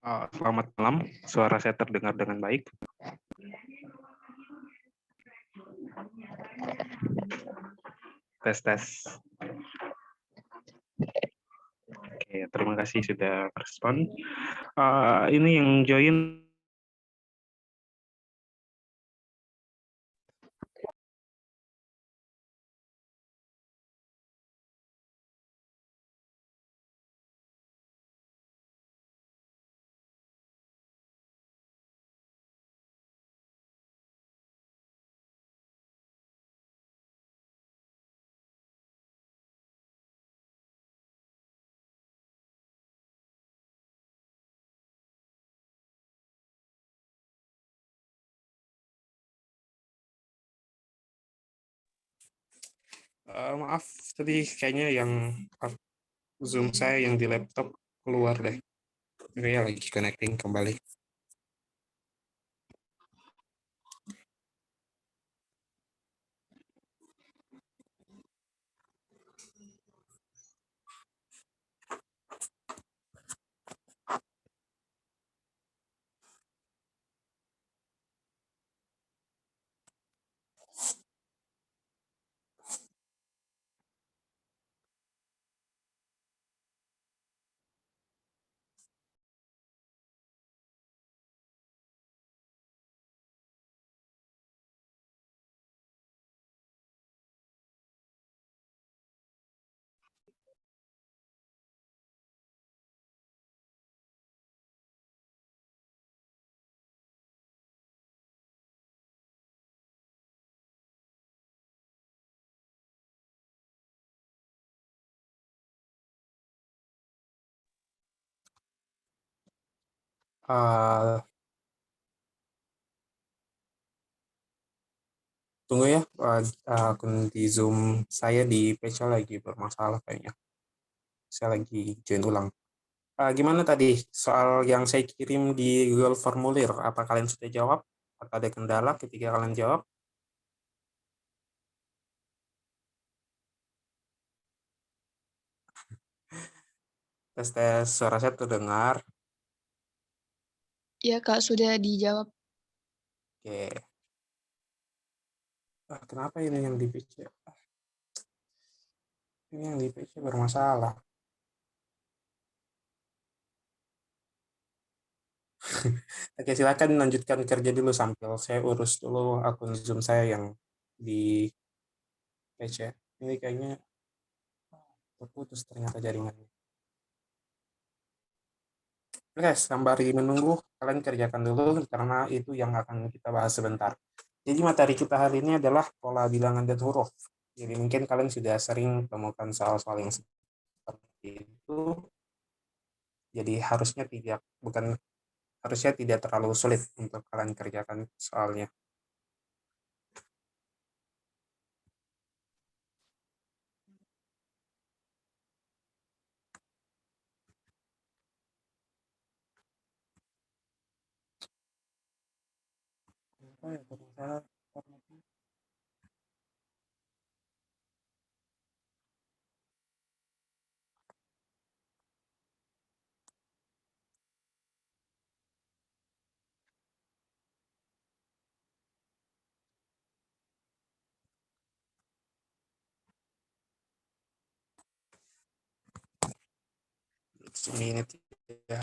Selamat malam, suara saya terdengar dengan baik. Tes, tes. Oke, terima kasih sudah respon. Ini yang join maaf, tadi kayaknya yang Zoom saya yang di laptop keluar deh. Ini lagi connecting kembali. Uh, Tunggu ya, akun di Zoom saya di PC lagi bermasalah kayaknya. Saya lagi join ulang. Gimana tadi soal yang saya kirim di Google Formulir? Apa kalian sudah jawab? Atau ada kendala ketika kalian jawab? Tes tes, suara saya terdengar. Ya Kak, sudah dijawab. Oke. Kenapa ini yang di PC? Ini yang di PC bermasalah. Oke, silakan lanjutkan kerja dulu sambil saya urus dulu akun Zoom saya yang di PC. Ini kayaknya terputus ternyata jaringannya. Oke, sembari menunggu, kalian kerjakan dulu karena itu yang akan kita bahas sebentar. Jadi materi kita hari ini adalah pola bilangan dan huruf. Jadi mungkin kalian sudah sering temukan soal-soal yang seperti itu. Jadi harusnya tidak terlalu sulit untuk kalian kerjakan soalnya. Seminit ya.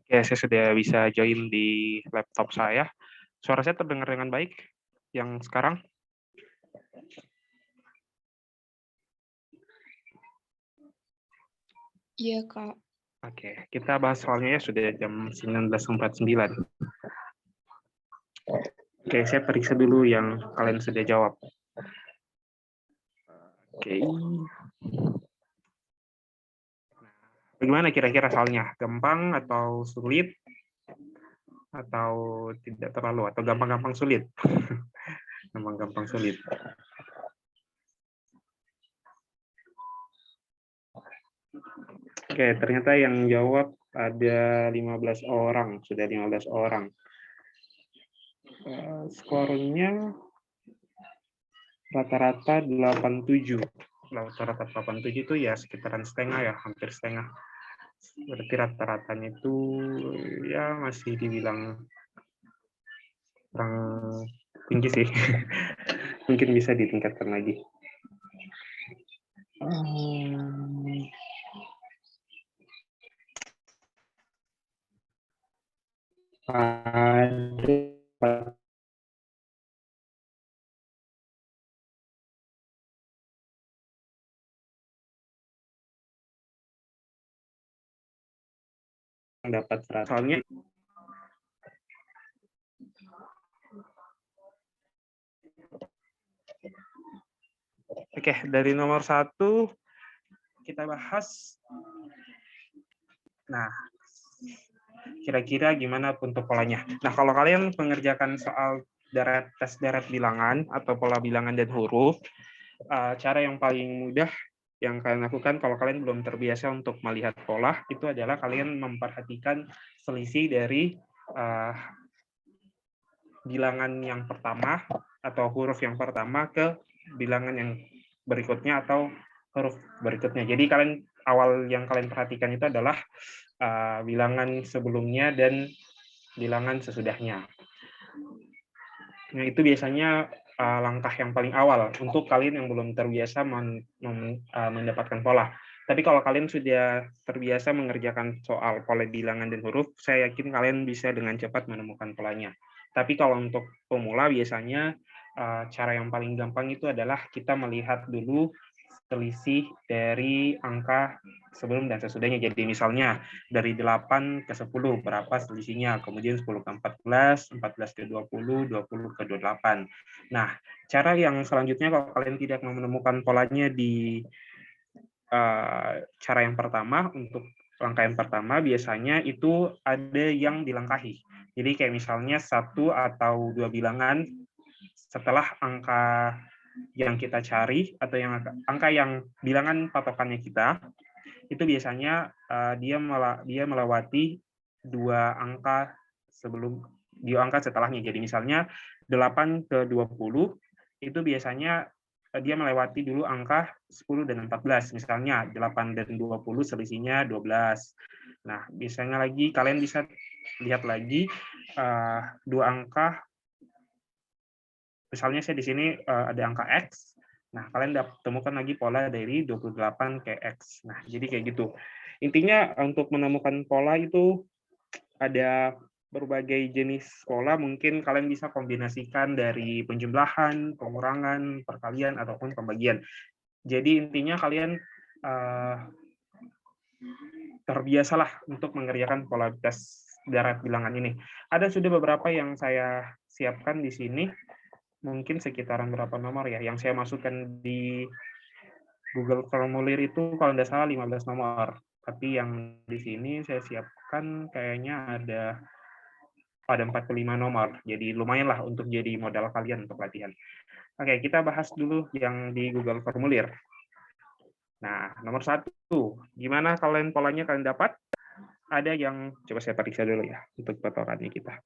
Oke, saya sudah bisa join di laptop saya. Suara saya terdengar dengan baik yang sekarang? Iya Kak. Oke, kita bahas soalnya ya, sudah jam 19.49. Oke, saya periksa dulu yang kalian sudah jawab. Oke. Bagaimana kira-kira soalnya? Gampang atau sulit? Atau tidak terlalu? Atau gampang-gampang sulit? Gampang-gampang sulit. Oke, ternyata yang jawab ada 15 orang. Sudah 15 orang. Skornya rata-rata 87. Rata-rata 87 itu ya sekitaran setengah ya, hampir setengah. Berarti rata-ratanya itu ya masih dibilang kurang tinggi sih. Mungkin bisa ditingkatkan lagi. Ada yang dapat soalnya. Oke, dari nomor 1 kita bahas. Nah, kira-kira gimana untuk polanya? Nah, kalau kalian mengerjakan soal tes deret bilangan atau pola bilangan dan huruf, cara yang paling mudah yang kalian lakukan kalau kalian belum terbiasa untuk melihat pola itu adalah kalian memperhatikan selisih dari bilangan yang pertama atau huruf yang pertama ke bilangan yang berikutnya atau huruf berikutnya. Jadi awal yang kalian perhatikan itu adalah bilangan sebelumnya dan bilangan sesudahnya. Nah, itu biasanya langkah yang paling awal untuk kalian yang belum terbiasa mendapatkan pola. Tapi kalau kalian sudah terbiasa mengerjakan soal pola bilangan dan huruf, saya yakin kalian bisa dengan cepat menemukan polanya. Tapi kalau untuk pemula biasanya cara yang paling gampang itu adalah kita melihat dulu selisih dari angka sebelum dan sesudahnya. Jadi misalnya dari 8 ke 10 berapa selisihnya, kemudian 10 ke 14, 14 ke 20, 20 ke 28. Nah, cara yang selanjutnya kalau kalian tidak menemukan polanya di cara yang pertama, untuk langkah yang pertama biasanya itu ada yang dilangkahi. Jadi kayak misalnya 1 atau 2 bilangan setelah angka yang kita cari atau yang angka yang bilangan patokannya kita itu biasanya dia melewati 2 angka sebelum 2 angka setelahnya. Jadi misalnya 8 ke 20 itu biasanya dia melewati dulu angka 10 dan 14. Misalnya 8 dan 20 selisihnya 12. Nah, biasanya lagi kalian bisa lihat lagi 2 angka. Misalnya saya di sini ada angka X. Nah, kalian temukan lagi pola dari 28 ke X. Nah, jadi kayak gitu. Intinya untuk menemukan pola itu ada berbagai jenis pola. Mungkin kalian bisa kombinasikan dari penjumlahan, pengurangan, perkalian, ataupun pembagian. Jadi intinya kalian terbiasalah untuk mengerjakan pola tes deret bilangan ini. Ada sudah beberapa yang saya siapkan di sini. Mungkin sekitaran berapa nomor ya yang saya masukkan di Google Formulir itu kalau tidak salah 15 nomor. Tapi yang di sini saya siapkan kayaknya ada 45 nomor. Jadi lumayanlah untuk jadi modal kalian untuk latihan. Oke, kita bahas dulu yang di Google Formulir. Nah, nomor 1, gimana kalian polanya kalian dapat? Ada yang coba saya periksa dulu ya untuk patokannya kita.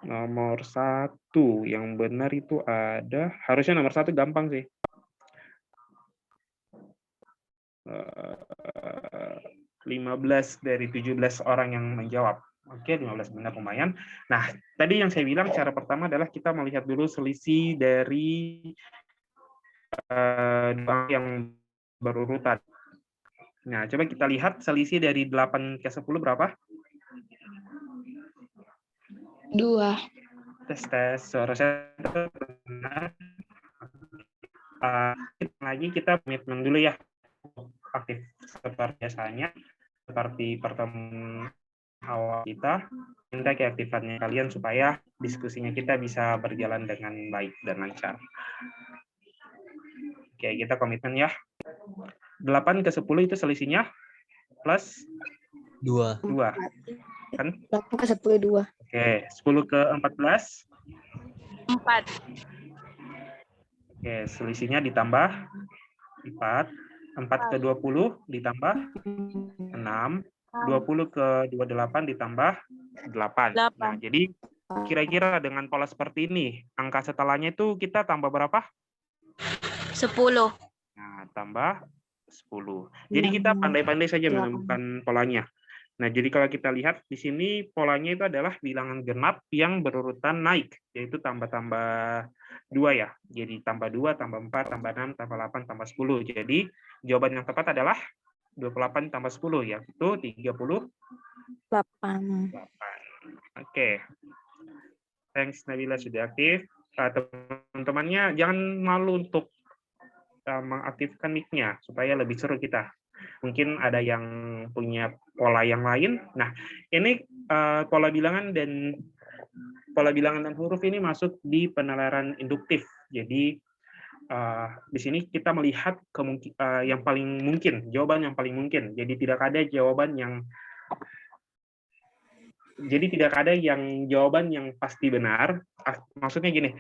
Nomor 1 yang benar itu ada, harusnya nomor 1 gampang sih. 15 dari 17 orang yang menjawab. Oke, 15 benar, lumayan. Nah, tadi yang saya bilang cara pertama adalah kita melihat dulu selisih dari yang berurutan. Nah, coba kita lihat selisih dari 8 ke 10 berapa? 2. Tes, suara saya benar. lagi kita komitmen dulu ya, aktif seperti biasanya, seperti pertemuan awal kita, minta keaktifannya kalian supaya diskusinya kita bisa berjalan dengan baik dan lancar. Oke, kita komitmen ya. 8 ke 10 itu selisihnya plus 2. 2. Kan? 8 ke 10, 2. Oke, 10 ke 14. 4. Oke, selisihnya ditambah 4. 4 ke 20 ditambah 6. 20 ke 28 ditambah 8. Nah, jadi kira-kira dengan pola seperti ini, angka setelahnya itu kita tambah berapa? 10. Nah, tambah 10. Jadi kita pandai-pandai saja menemukan polanya. Nah, jadi kalau kita lihat di sini polanya itu adalah bilangan genap yang berurutan naik, yaitu tambah-tambah 2 ya. Jadi tambah 2, tambah 4, tambah 6, tambah 8, tambah 10. Jadi jawaban yang tepat adalah 28 tambah 10, yaitu 38. Oke. Thanks Nabila sudah aktif. Teman-temannya jangan malu untuk mengaktifkan mic-nya supaya lebih seru kita. Mungkin ada yang punya pola yang lain. Nah, ini pola bilangan dan huruf ini masuk di penalaran induktif. Jadi di sini kita melihat yang paling mungkin, jawaban yang paling mungkin. Jadi tidak ada jawaban yang pasti benar. Maksudnya gini,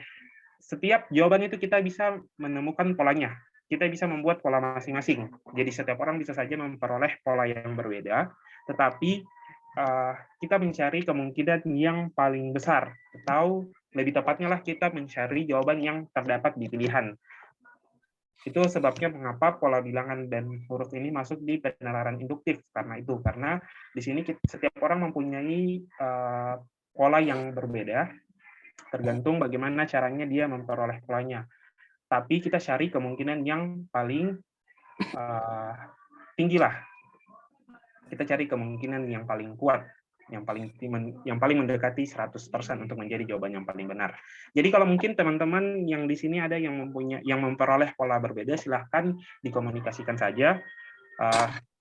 setiap jawaban itu kita bisa menemukan polanya. Kita bisa membuat pola masing-masing. Jadi setiap orang bisa saja memperoleh pola yang berbeda, tetapi kita mencari kemungkinan yang paling besar, atau lebih tepatnya lah kita mencari jawaban yang terdapat di pilihan. Itu sebabnya mengapa pola bilangan dan huruf ini masuk di penalaran induktif, karena di sini setiap orang mempunyai pola yang berbeda, tergantung bagaimana caranya dia memperoleh polanya. Tapi kita cari kemungkinan yang paling tinggi lah. Kita cari kemungkinan yang paling kuat, yang paling mendekati 100% untuk menjadi jawaban yang paling benar. Jadi kalau mungkin teman-teman yang di sini ada yang memperoleh pola berbeda, silahkan dikomunikasikan saja.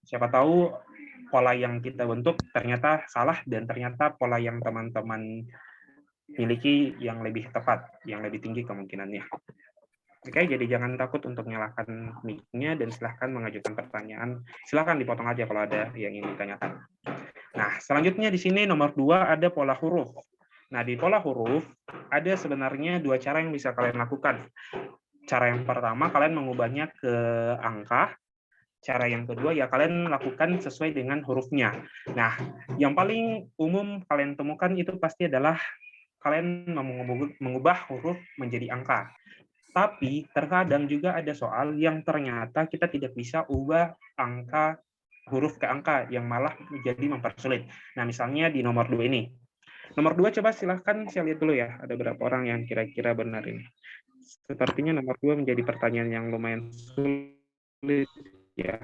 Siapa tahu pola yang kita bentuk ternyata salah dan ternyata pola yang teman-teman miliki yang lebih tepat, yang lebih tinggi kemungkinannya. Oke, jadi jangan takut untuk menyalakan mic-nya dan silahkan mengajukan pertanyaan. Silahkan dipotong aja kalau ada yang ingin ditanyakan. Nah, selanjutnya di sini nomor 2 ada pola huruf. Nah, di pola huruf ada sebenarnya 2 cara yang bisa kalian lakukan. Cara yang pertama, kalian mengubahnya ke angka. Cara yang kedua, ya kalian lakukan sesuai dengan hurufnya. Nah, yang paling umum kalian temukan itu pasti adalah kalian mengubah huruf menjadi angka. Tapi terkadang juga ada soal yang ternyata kita tidak bisa ubah angka huruf ke angka, yang malah menjadi mempersulit. Nah, misalnya di nomor 2 ini. Nomor 2 coba silahkan saya lihat dulu ya, ada berapa orang yang kira-kira benar ini. Sepertinya nomor 2 menjadi pertanyaan yang lumayan sulit ya.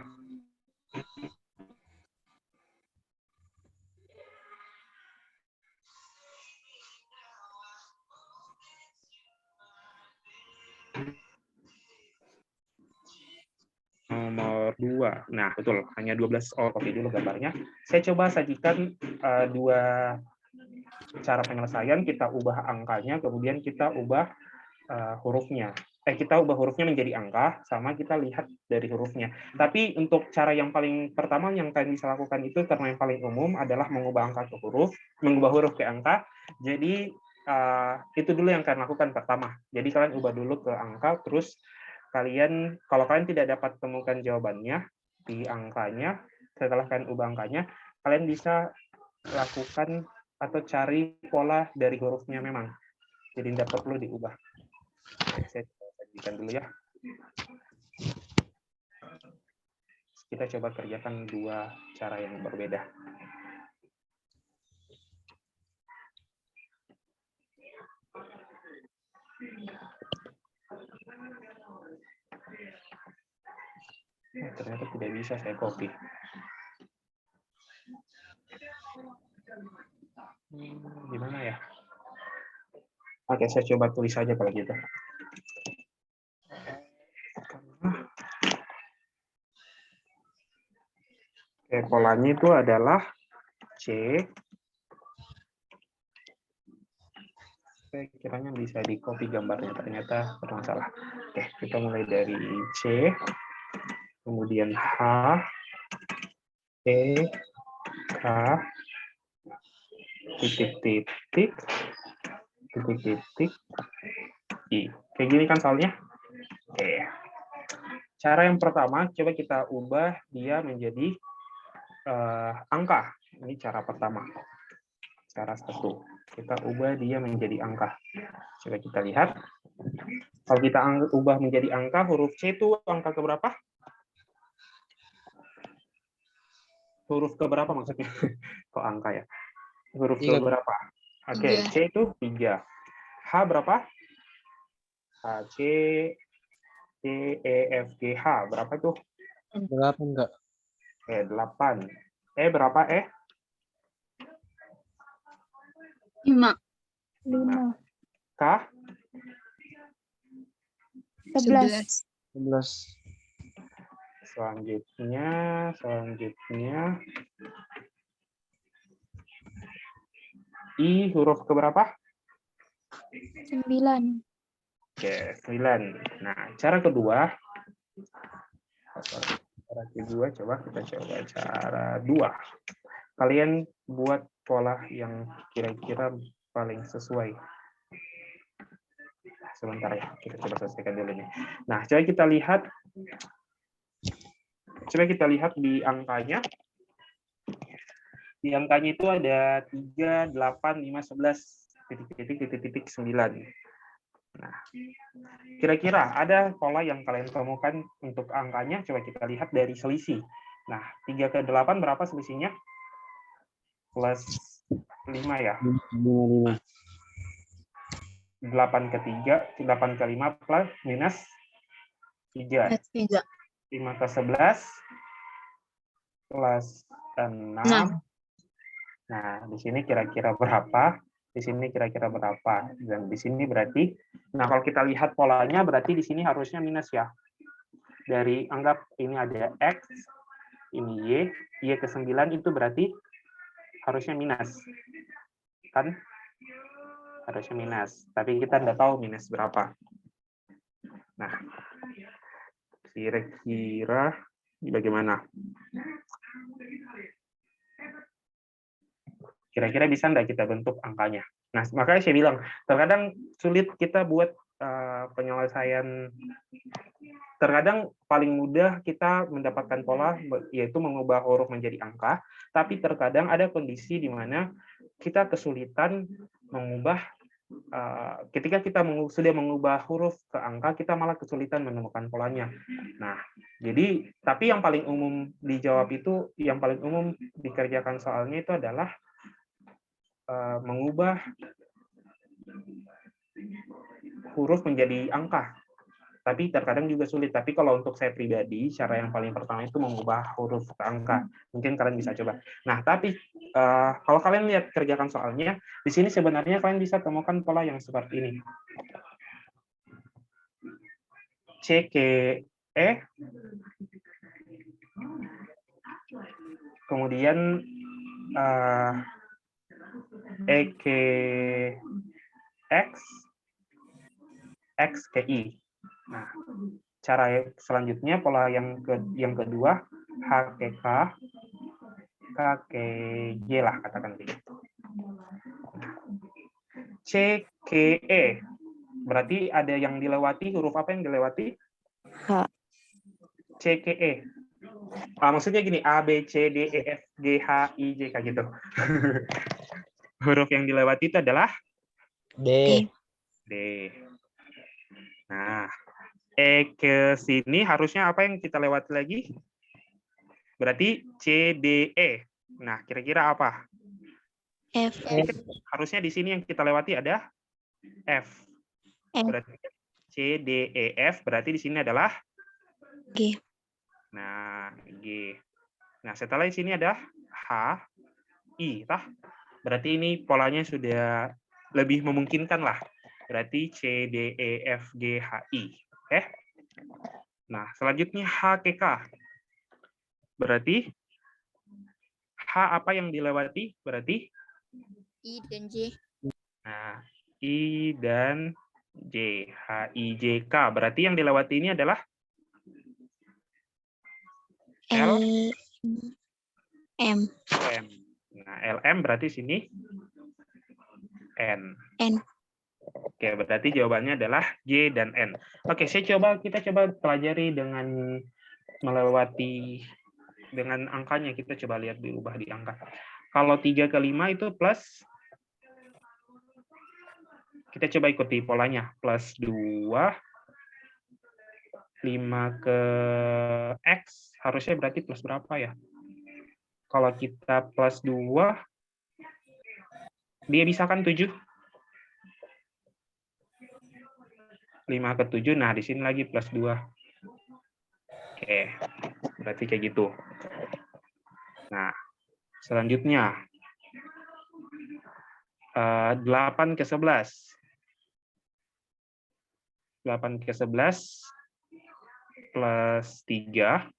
Nomor 2. Nah, betul. Hanya 12. Oh, copy dulu gambarnya. Saya coba sajikan 2 cara penyelesaian. Kita ubah angkanya, kemudian kita ubah hurufnya. Kita ubah hurufnya menjadi angka, sama kita lihat dari hurufnya. Tapi untuk cara yang paling pertama yang kalian bisa lakukan itu, karena yang paling umum adalah mengubah angka ke huruf, mengubah huruf ke angka. Jadi itu dulu yang kalian lakukan pertama. Jadi kalian ubah dulu ke angka, terus kalau kalian tidak dapat temukan jawabannya di angkanya, setelah kalian ubah angkanya, kalian bisa lakukan atau cari pola dari hurufnya memang. Jadi tidak perlu diubah. Saya sajikan dulu ya. Kita coba kerjakan 2 cara yang berbeda. Ternyata tidak bisa saya copy. Gimana ya? Oke, saya coba tulis saja kalau gitu. Oke, polanya itu adalah C. Oke, kiranya bisa di copy gambarnya, ternyata bermasalah. Oke, kita mulai dari C, kemudian H, E, K, titik-titik, titik-titik, I. Kayak gini kan soalnya? Oke. Cara yang pertama, coba kita ubah dia menjadi angka. Ini cara pertama. Cara satu. Kita ubah dia menjadi angka. Coba kita lihat. Kalau kita ubah menjadi angka, huruf C itu angka keberapa? Huruf keberapa maksudnya? Kok angka ya? Huruf keberapa? Oke, C itu 3. H berapa? H, C, D, E, F, G, H. Berapa itu? 8 enggak? 8. E berapa E? 5. 5. K? 11. 11. Selanjutnya I huruf keberapa? 9. Oke, 9. Nah, cara kedua coba kita coba cara 2. Kalian buat pola yang kira-kira paling sesuai. Sebentar ya, kita coba selesaikan dulu nih. Nah, coba kita lihat di angkanya. Di angkanya itu ada 3, 8, 5, 11, titik-titik, 9. Nah, kira-kira ada pola yang kalian temukan untuk angkanya? Coba kita lihat dari selisih. Nah, 3 ke 8 berapa selisihnya? Plus 5 ya? 5. 8 ke 3, 8 ke 5 plus minus 3. 5 ke 11 plus 6. Nah, di sini kira-kira berapa? Di sini kira-kira berapa? Dan di sini berarti, nah kalau kita lihat polanya, berarti di sini harusnya minus ya. Dari, anggap ini ada X, ini Y ke 9 itu berarti harusnya minus. Kan? Harusnya minus. Tapi kita tidak tahu minus berapa. Nah, kira-kira bagaimana? Kira-kira bisa nggak kita bentuk angkanya? Nah, makanya saya bilang, terkadang sulit kita buat penyelesaian. Terkadang paling mudah kita mendapatkan pola, yaitu mengubah huruf menjadi angka, tapi terkadang ada kondisi di mana kita kesulitan mengubah, ketika kita sudah mengubah huruf ke angka, kita malah kesulitan menemukan polanya. Nah, jadi, tapi yang paling umum dijawab itu, yang paling umum dikerjakan soalnya itu adalah mengubah huruf menjadi angka. Tapi terkadang juga sulit. Tapi kalau untuk saya pribadi, cara yang paling pertama itu mengubah huruf ke angka. Mungkin kalian bisa coba. Nah, tapi kalau kalian lihat kerjakan soalnya, di sini sebenarnya kalian bisa temukan pola yang seperti ini. C, K, E. Kemudian E, K, X. X ke I. Nah, cara selanjutnya pola yang kedua H ke K, K ke Y lah katakan begitu. C ke E. Berarti ada yang dilewati, huruf apa yang dilewati? H. C ke E. Maksudnya gini, A, B, C, D, E, F, G, H, I, J, kayak gitu. Huruf yang dilewati itu adalah? D. D. Nah, E ke sini harusnya apa yang kita lewati lagi? Berarti C, D, E. Nah, kira-kira apa? F. Harusnya di sini yang kita lewati ada F. Berarti C, D, E, F. Berarti di sini adalah? G. Nah, G. Nah, setelah di sini ada H, I. Berarti ini polanya sudah lebih memungkinkan lah. Berarti C, D, E, F, G, H, I. Oke? Nah, selanjutnya H ke K. Berarti apa yang dilewati berarti? I dan J. Nah, I dan J. H, I, J, K. Berarti yang dilewati ini adalah L, M. M. Nah, LM berarti sini N. N. Oke, berarti jawabannya adalah J dan N. Oke, kita coba pelajari dengan melewati dengan angkanya. Kita coba lihat diubah di angka. Kalau 3 ke 5 itu plus, kita coba ikuti polanya. Plus 2, 5 ke X, harusnya berarti plus berapa ya? Kalau kita plus 2, dia bisa kan 7? 5 ke 7, nah di sini lagi plus 2. Oke, berarti kayak gitu. Nah, selanjutnya 8 ke 11. 8 ke 11 plus 3.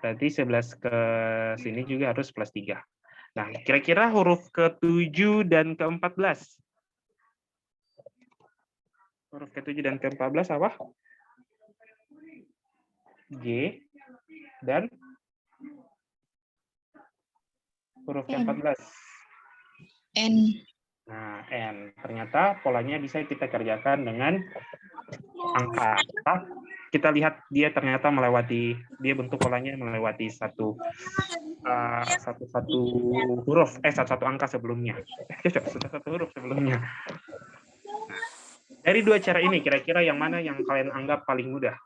Berarti 11 ke sini juga harus plus 3. Nah, kira-kira huruf ke-7 dan ke-14. Huruf ke-7 dan ke-14 apa? J dan huruf ke-14. N. Nah, N. Ternyata polanya bisa kita kerjakan dengan angka. Kita lihat dia ternyata melewati, dia bentuk polanya melewati satu huruf, satu angka sebelumnya. Satu huruf sebelumnya. Nah, dari dua cara ini, kira-kira yang mana yang kalian anggap paling mudah?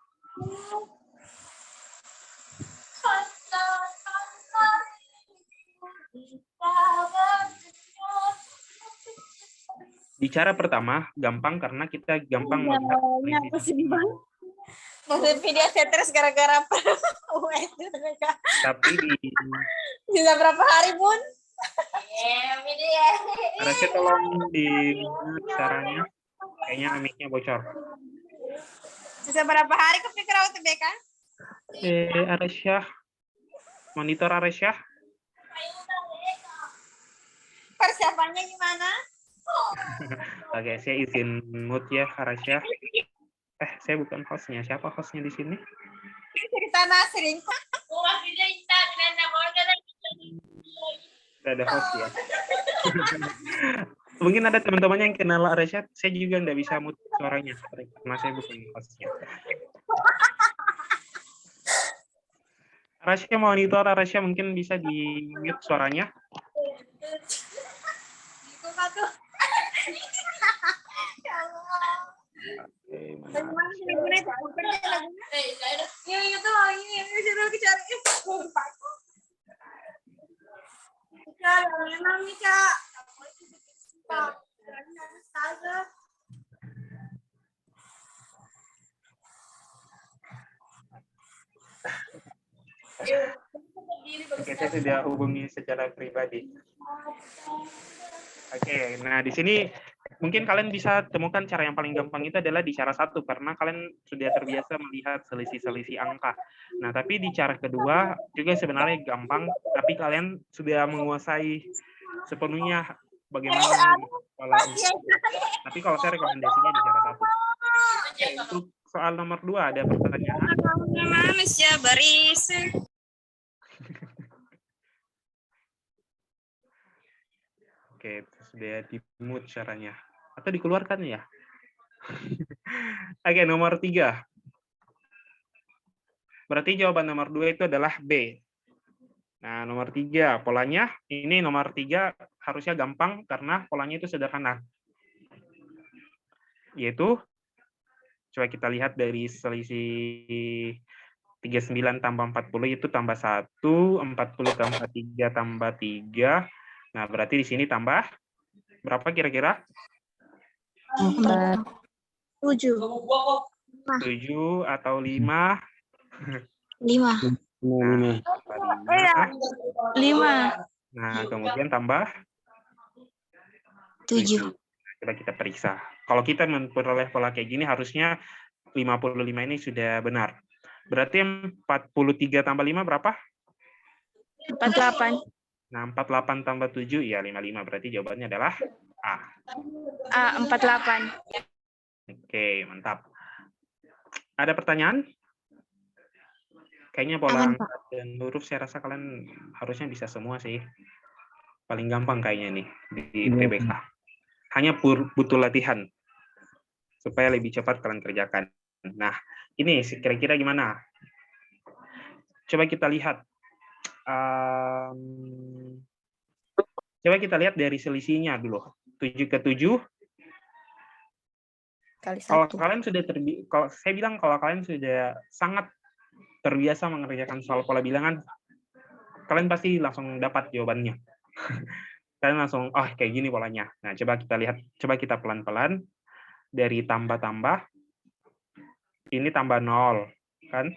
Di cara pertama, gampang karena kita gampang melihat selisih. Maksud video stres gara-gara US mereka. Tapi Bisa berapa hari, Bun? Arasya tolong di caranya. Kayaknya mic-nya bocor. Bisa berapa hari kepikiran waktu BK? Arasya. Monitor Arasya. Persiapannya gimana? Oke, saya izin mute ya, Arasya. Saya bukan hostnya. Siapa hostnya di sini? Cerita Nasrin. Tidak ada host ya. Mungkin ada teman-teman yang kenal Arasya. Saya juga nggak bisa mute suaranya karena saya bukan hostnya. Arasya monitor, Arasya mungkin bisa di mute suaranya. Oke, saya sudah hubungi secara pribadi. Oke, nah di sini mungkin kalian bisa temukan cara yang paling gampang itu adalah di cara 1 karena kalian sudah terbiasa melihat selisih-selisih angka. Nah, tapi di cara kedua juga sebenarnya gampang, tapi kalian sudah menguasai sepenuhnya bagaimana pola. Tapi kalau saya rekomendasinya di cara 1. Oke, untuk soal nomor 2 ada pertanyaan. Manusia baris. Oke, sudah di-mute caranya. Atau dikeluarkan ya? Oke, nomor 3. Berarti jawaban nomor 2 itu adalah B. Nah, nomor 3, polanya, ini nomor 3 harusnya gampang karena polanya itu sederhana. Yaitu, coba kita lihat dari selisih 39 tambah 40 itu tambah 1, 40 tambah 3 tambah 3. Nah, berarti di sini tambah berapa kira-kira? 4. 7. 7 atau 5? 5. Nah, 5. nah, kemudian tambah 7. Coba kita periksa. Kalau kita memperoleh pola kayak gini, harusnya 55 ini sudah benar. Berarti 43 tambah 5 berapa? 48. Nah, 48 tambah 7, ya 55. Berarti jawabannya adalah A. 48. Oke, mantap. Ada pertanyaan? Kayaknya pola Aman, angka dan huruf saya rasa kalian harusnya bisa semua sih. Paling gampang kayaknya nih di UTBK. Hanya butuh latihan supaya lebih cepat kalian kerjakan. Nah, ini kira-kira gimana? Coba kita lihat. Coba kita lihat dari selisihnya dulu. 7 ke 7. Kali Kalau 1. kalian sudah kalau saya bilang kalau kalian sudah sangat terbiasa mengerjakan soal pola bilangan, kalian pasti langsung dapat jawabannya. Kalian langsung, oh kayak gini polanya. Nah, coba kita lihat, coba kita pelan-pelan dari tambah-tambah. Ini tambah 0, kan?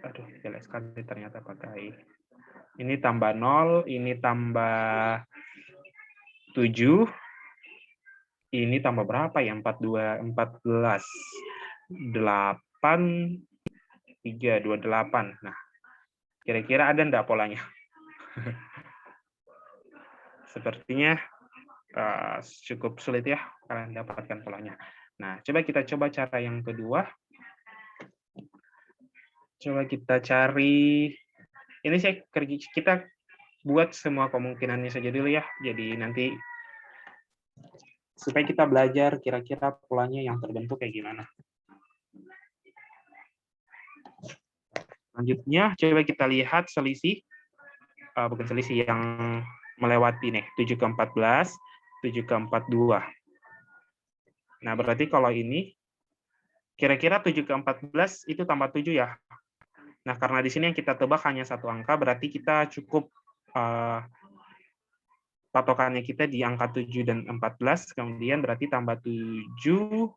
Aduh, jelek sekali ternyata pakai. Ini tambah 0, ini tambah 7. Ini tambah berapa ya? 42, 14. 8, 3, 28. Nah, kira-kira ada enggak polanya? Sepertinya cukup sulit ya kalian dapatkan polanya. Nah, coba kita coba cara yang kedua. Coba kita cari, ini kita buat semua kemungkinannya saja dulu ya. Jadi nanti supaya kita belajar kira-kira polanya yang terbentuk kayak gimana. Selanjutnya, coba kita lihat selisih, bukan selisih, yang melewati nih, 7 ke 14, 7 ke 42. Nah, berarti kalau ini, kira-kira 7 ke 14 itu tambah 7 ya. Nah, karena di sini yang kita tebak hanya satu angka, berarti kita cukup patokannya kita di angka 7 dan 14, kemudian berarti tambah 7,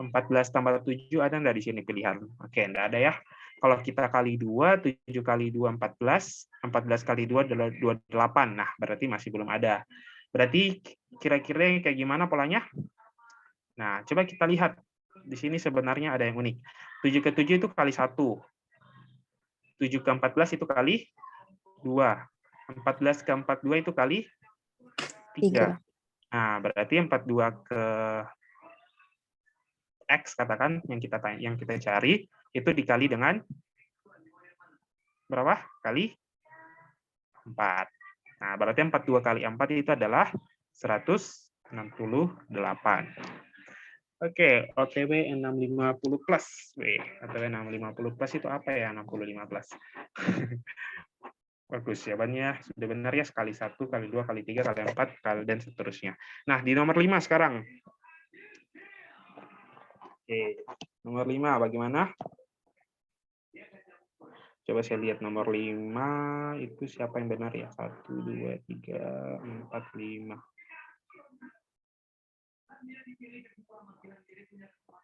14 tambah 7, ada nggak di sini pilihan? Oke, nggak ada ya. Kalau kita kali 2, 7 kali 2, 14, 14 kali 2 adalah 28. Nah, berarti masih belum ada. Berarti kira-kira kayak gimana polanya? Nah, coba kita lihat. Di sini sebenarnya ada yang unik. 7 ke 7 itu kali 1. 7 ke 14 itu kali 2. 14 ke 42 itu kali 3. Nah, berarti 42 ke X katakan yang kita cari itu dikali dengan berapa? Kali 4. Nah, berarti 42 kali 4 itu adalah 168. Oke, OTW 650 plus. OTW 650 plus itu apa ya? 65 plus. Bagus, jawabannya sudah benar ya. Kali 1, kali 2, kali 3, kali 4, dan seterusnya. Nah, di nomor 5 sekarang. Oke, nomor 5 bagaimana? Coba saya lihat nomor 5 itu siapa yang benar ya? 1, 2, 3, 4, 5.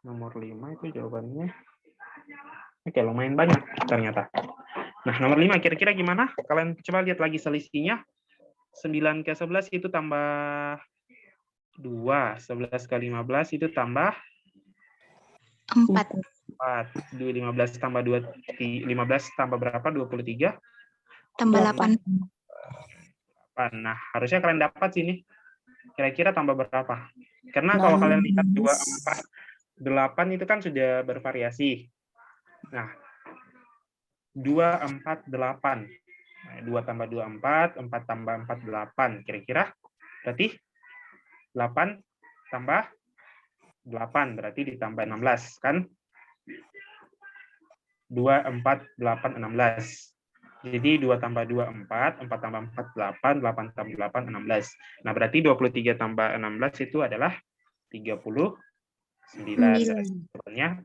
Nomor 5 itu jawabannya. Oke, lumayan banyak ternyata. Nah, nomor 5 kira-kira gimana? Kalian coba lihat lagi selisihnya. 9 ke 11 itu tambah 2. 11 ke 15 itu tambah 4. 15 tambah 2, 15 tambah berapa? 23? Tambah 8. Nah, harusnya kalian dapat sini. Kira-kira tambah berapa? Karena kalau kalian lihat 2, 4, 8 itu kan sudah bervariasi. Nah, 2, 4, 8. 2 tambah 2, 4. 4 tambah 4, 8. Kira-kira berarti 8 tambah 8. Berarti ditambah 16, kan? 2, 4, 8, 16. Jadi 2 tambah 2, 4. 4 tambah 4, 8. 8 tambah 8, 16. Nah, berarti 23 tambah 16 itu adalah 39. Sebenarnya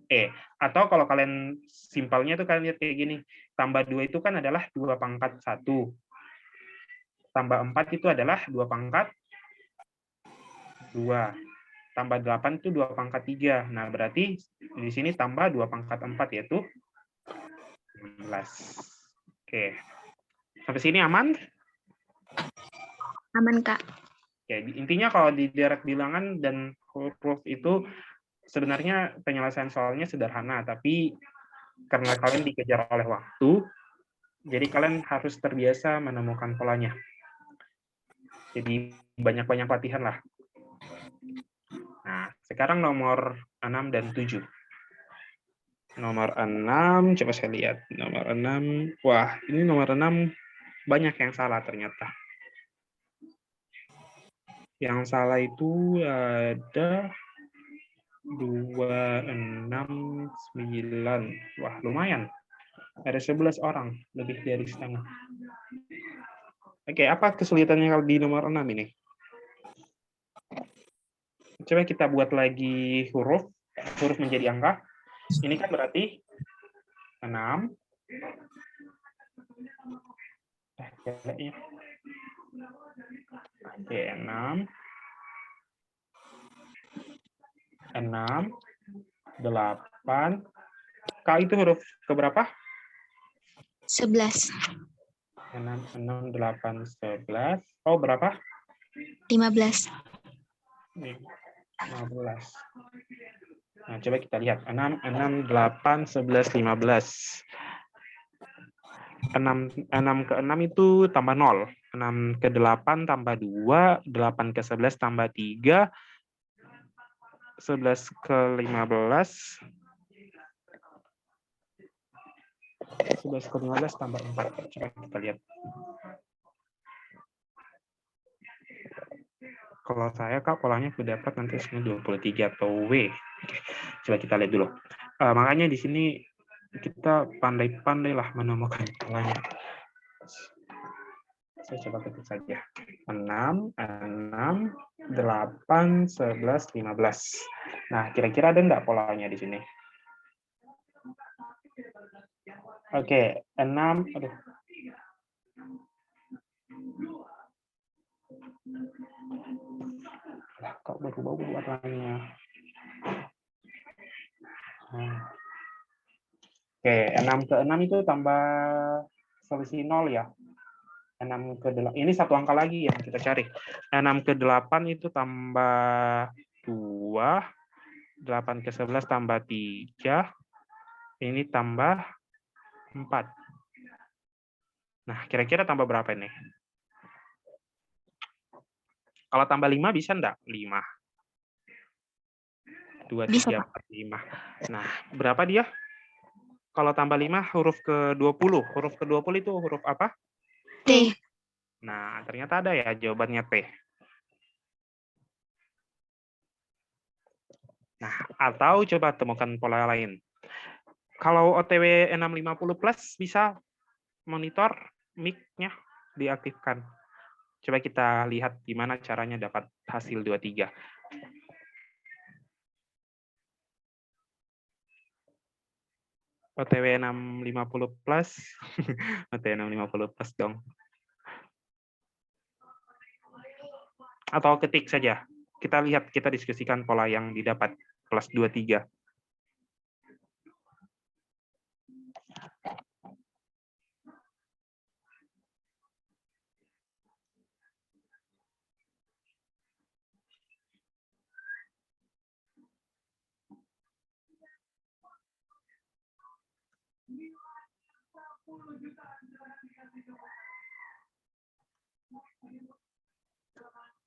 atau kalau kalian simpelnya itu kalian lihat kayak gini. Tambah 2 itu kan adalah 2 pangkat 1. Tambah 4 itu adalah 2 pangkat 2. Tambah 8 itu 2 pangkat 3. Nah, berarti di sini tambah 2 pangkat 4 yaitu 16. Oke. Sampai sini aman? Aman, Kak. Oke, intinya kalau di direct bilangan dan huruf itu sebenarnya penyelesaian soalnya sederhana, tapi karena kalian dikejar oleh waktu, Jadi kalian harus terbiasa menemukan polanya. Jadi banyak-banyak latihan lah. Nah, sekarang nomor 6 dan 7. Nomor 6, coba saya lihat. Nomor 6, wah ini nomor 6 banyak yang salah ternyata. Yang salah itu ada 2, 6, 9. Wah, lumayan. Ada 11 orang, lebih dari setengah. Oke, apa kesulitannya kalau di nomor 6 ini? Coba kita buat lagi huruf menjadi angka. Ini kan berarti 6. Oke, 6. 6, 8. K itu huruf keberapa? 11. 6, 8, 11. Oh, berapa? 15. 15. Nah, coba kita lihat. 6, 8, 11, 15. 6 ke 6 itu tambah 0. 6 ke 8 tambah 2. 8 ke 11 tambah 3. 11 ke 15. 11 ke 15 tambah 4. Coba kita lihat. Kalau saya, Kak, polanya aku dapat nanti sini 23 atau W. Coba kita lihat dulu. Makanya di sini kita pandai-pandai lah menemukan polanya. Saya coba ketik saja. 6, 6, 8, 11, 15. Nah, kira-kira ada enggak polanya di sini? Oke, 6, aduh. Kok berubah warnanya? Oke, 6 ke 6 itu tambah selisih 0 ya. 6 ke 8, ini satu angka lagi yang kita cari. 6 ke 8 itu tambah 2, 8 ke 11 tambah 3, ini tambah 4. Nah, kira-kira tambah berapa ini? Kalau tambah 5 bisa enggak? 5. 2, 3, 4, 5. Nah, berapa dia? Kalau tambah 5 huruf ke-20. Huruf ke-20 itu huruf apa? T. Nah, ternyata ada ya jawabannya T. Nah, atau coba temukan pola lain. Kalau OTW 650 plus bisa monitor mic-nya diaktifkan. Coba kita lihat gimana caranya dapat hasil 23. OTW 650 plus. OTW 650 plus dong. Atau ketik saja. Kita lihat, kita diskusikan pola yang didapat plus 23.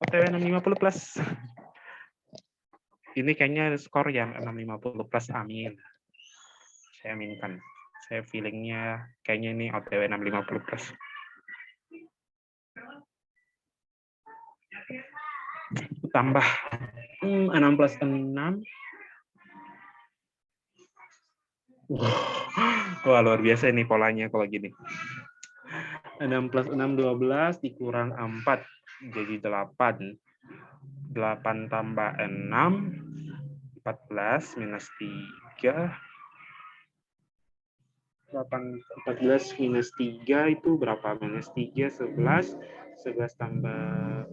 OTW 650 plus. Ini kayaknya skor yang 650 plus, amin. Saya aminkan. Saya feelingnya kayaknya ini OTW 650 plus. Tambah 6 plus 6. Wah, luar biasa ini polanya kalau gini. 6 plus 6, 12, dikurang 4, jadi 8. 8 tambah 6, 14, minus 3. 14 minus 3 itu berapa? Minus 3, 11. 11 tambah...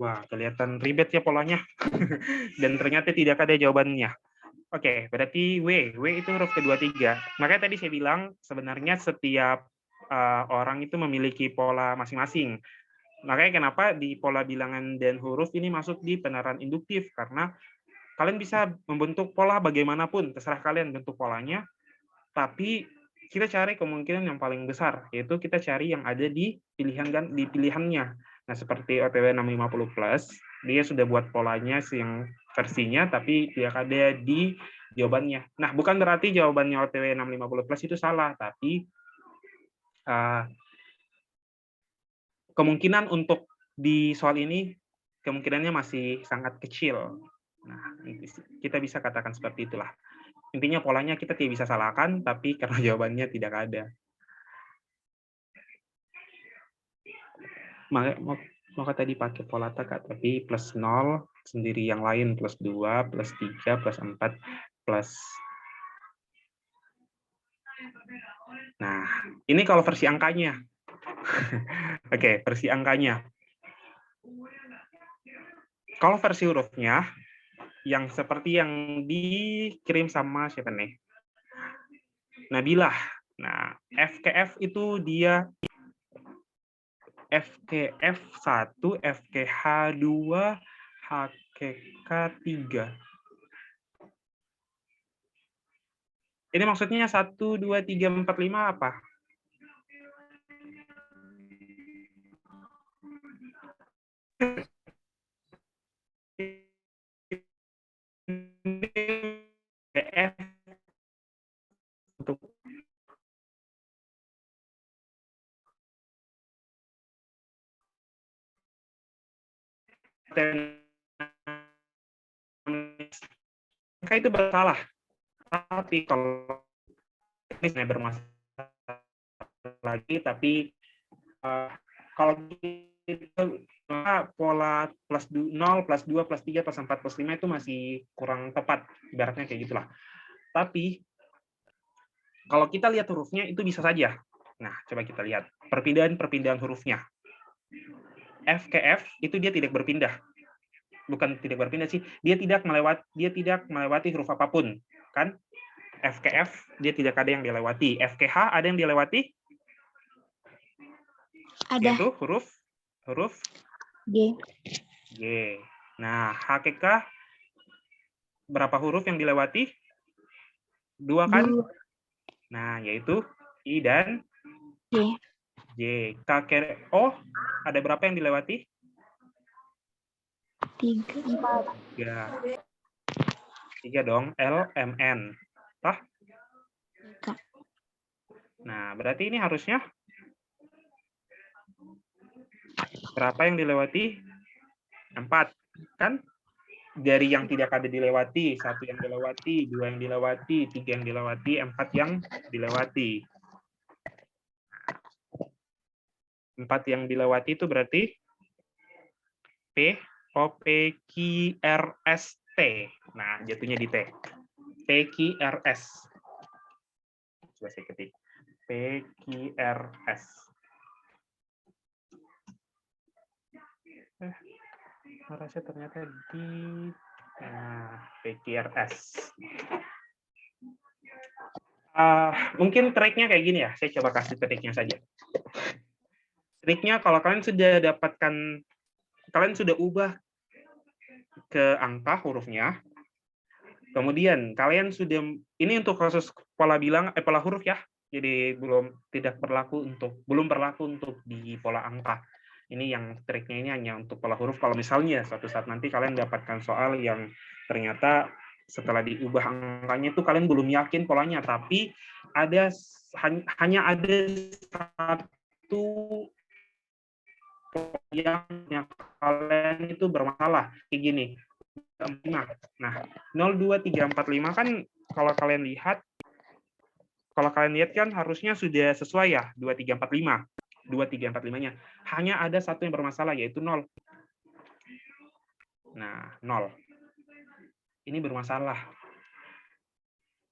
Wah, kelihatan ribet ya polanya. Dan ternyata tidak ada jawabannya. Oke, berarti W. W itu huruf ke-23. Makanya tadi saya bilang, sebenarnya setiap orang itu memiliki pola masing-masing. Makanya kenapa di pola bilangan dan huruf ini masuk di penerapan induktif, karena kalian bisa membentuk pola bagaimanapun, terserah kalian bentuk polanya, tapi kita cari kemungkinan yang paling besar, yaitu kita cari yang ada di pilihannya. Nah, seperti OTW 650 plus, dia sudah buat polanya yang versinya, tapi tidak ada di jawabannya. Nah, bukan berarti jawabannya OTW 650 plus itu salah, tapi kemungkinan untuk di soal ini kemungkinannya masih sangat kecil. Nah, kita bisa katakan seperti itulah. Intinya polanya kita tidak bisa salahkan, tapi karena jawabannya tidak ada. Maka tadi pakai pola teka, tapi plus 0, sendiri yang lain plus 2, plus 3, plus 4, plus. Nah, ini kalau versi angkanya. Oke, versi angkanya. Kalau versi hurufnya, yang seperti yang dikirim sama siapa nih? Nabilah. Nah, FKF itu dia FKF1, FKH2, HKK3. Ini maksudnya 1, 2, 3, 4, 5 apa? Untuk maka itu bersalah. Tapi kalau ini sebenarnya bermasalah lagi, tapi kalau kita pola plus 0, plus 2, plus 3, plus 4, plus 5 itu masih kurang tepat. Ibaratnya kayak gitulah. Tapi kalau kita lihat hurufnya itu bisa saja. Nah, coba kita lihat perpindahan hurufnya. FKF itu dia tidak berpindah. Bukan tidak berpindah sih, dia tidak melewati huruf apapun, kan? FKF dia tidak ada yang dilewati. FKH ada yang dilewati? Ada. Yaitu huruf G. G. Nah, HKK berapa huruf yang dilewati? 2 kan? 2. Nah, yaitu I dan J. J. KKO ada berapa yang dilewati? 3. 3 dong. L, M, N. Tah? Nah, berarti ini harusnya berapa yang dilewati? 4, kan? Dari yang tidak ada dilewati, 1 yang dilewati, 2 yang dilewati, 3 yang dilewati, 4 yang dilewati. 4 yang dilewati itu berarti P, O, P, Q, R, S, T. Nah, jatuhnya di T. P, Q, R, S. Coba saya ketik. P, Q, R, S. Harusnya ternyata di PQRS. Mungkin triknya kayak gini ya, saya coba kasih triknya saja. Triknya kalau kalian sudah dapatkan, kalian sudah ubah ke angka hurufnya, kemudian kalian sudah, ini untuk kasus pola huruf ya, jadi belum berlaku untuk di pola angka. Ini yang triknya ini hanya untuk pola huruf. Kalau misalnya suatu saat nanti kalian dapatkan soal yang ternyata setelah diubah angkanya itu kalian belum yakin polanya, tapi hanya ada satu yang kalian itu bermasalah kayak gini. Nah, 0, 2, 3, 4, 5 kan kalau kalian lihat kan harusnya sudah sesuai ya, 2, 3, 4, 5. 2, 3, 4, 5-nya. Hanya ada satu yang bermasalah, yaitu 0. Nah, 0. Ini bermasalah.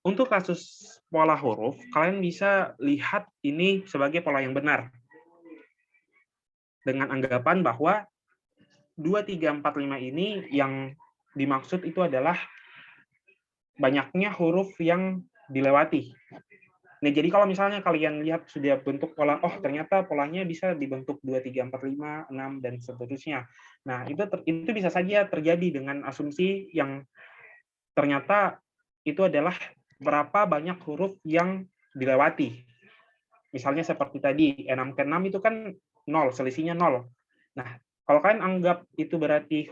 Untuk kasus pola huruf, kalian bisa lihat ini sebagai pola yang benar. Dengan anggapan bahwa 2, 3, 4, 5 ini yang dimaksud itu adalah banyaknya huruf yang dilewati. Nah, jadi kalau misalnya kalian lihat sudah bentuk pola, oh ternyata polanya bisa dibentuk 2, 3, 4, 5, 6, dan seterusnya. Nah, itu bisa saja terjadi dengan asumsi yang ternyata itu adalah berapa banyak huruf yang dilewati. Misalnya seperti tadi, 6 ke 6 itu kan 0, selisihnya 0. Nah, kalau kalian anggap itu berarti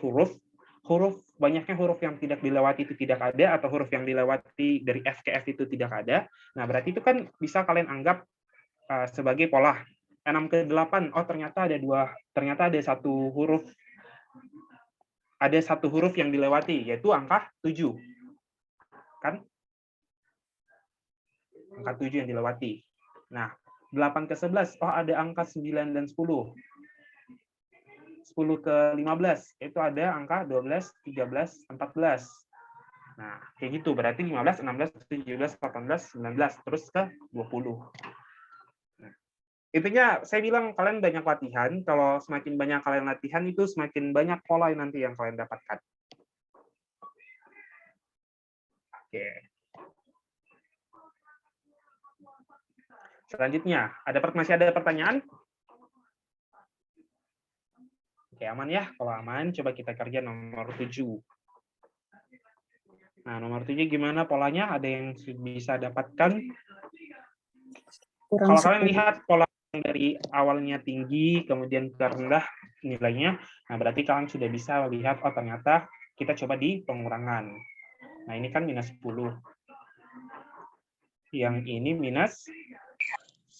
banyaknya huruf yang tidak dilewati itu tidak ada, atau huruf yang dilewati dari F ke F itu tidak ada, nah berarti itu kan bisa kalian anggap sebagai pola. 6 ke 8, oh ternyata ada satu huruf yang dilewati, yaitu angka 7. Kan? Angka 7 yang dilewati. Nah, 8 ke 11, oh ada angka 9 dan 10. 10 ke 15, itu ada angka 12, 13, 14. Nah, kayak gitu. Berarti 15, 16, 17, 18, 19, terus ke 20. Nah, intinya saya bilang kalian banyak latihan. Kalau semakin banyak kalian latihan, itu semakin banyak pola nanti yang kalian dapatkan. Oke. Selanjutnya, masih ada pertanyaan? Oke, aman ya? Kalau aman, coba kita kerja nomor 7. Nah, nomor 7 gimana polanya? Ada yang bisa dapatkan? Kalau kalian lihat pola dari awalnya tinggi, kemudian ke rendah nilainya, nah berarti kalian sudah bisa lihat, oh ternyata kita coba di pengurangan. Nah, ini kan minus 10. Yang ini minus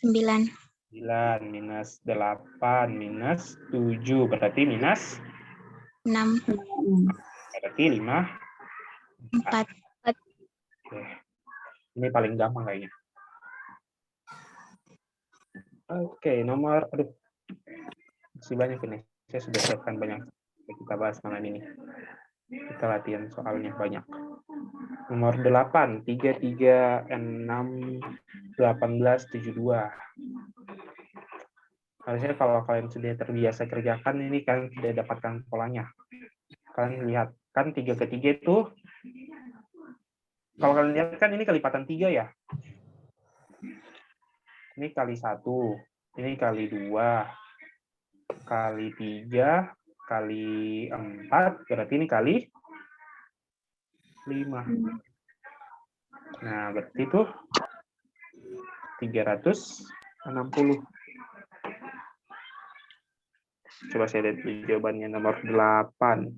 9. 9, minus 8, minus 7, berarti minus 6. berarti 5, 4. Oke. Ini paling gampang kayaknya. Oke, masih banyak ini. Saya sudah siapkan banyak. Kita bahas malam ini. Kita latihan soalnya banyak. Nomor 8, 3, 3, 6, 18, 72. Harusnya kalau kalian sudah terbiasa kerjakan, ini kalian sudah dapatkan polanya. Kalian lihat, kan 3 ke 3 itu, kalau kalian lihat kan ini kelipatan 3 ya. Ini kali 1, ini kali 2, kali 3, kali 4, berarti ini kali 5. Nah, berarti itu 360. Coba saya lihat jawabannya nomor 8.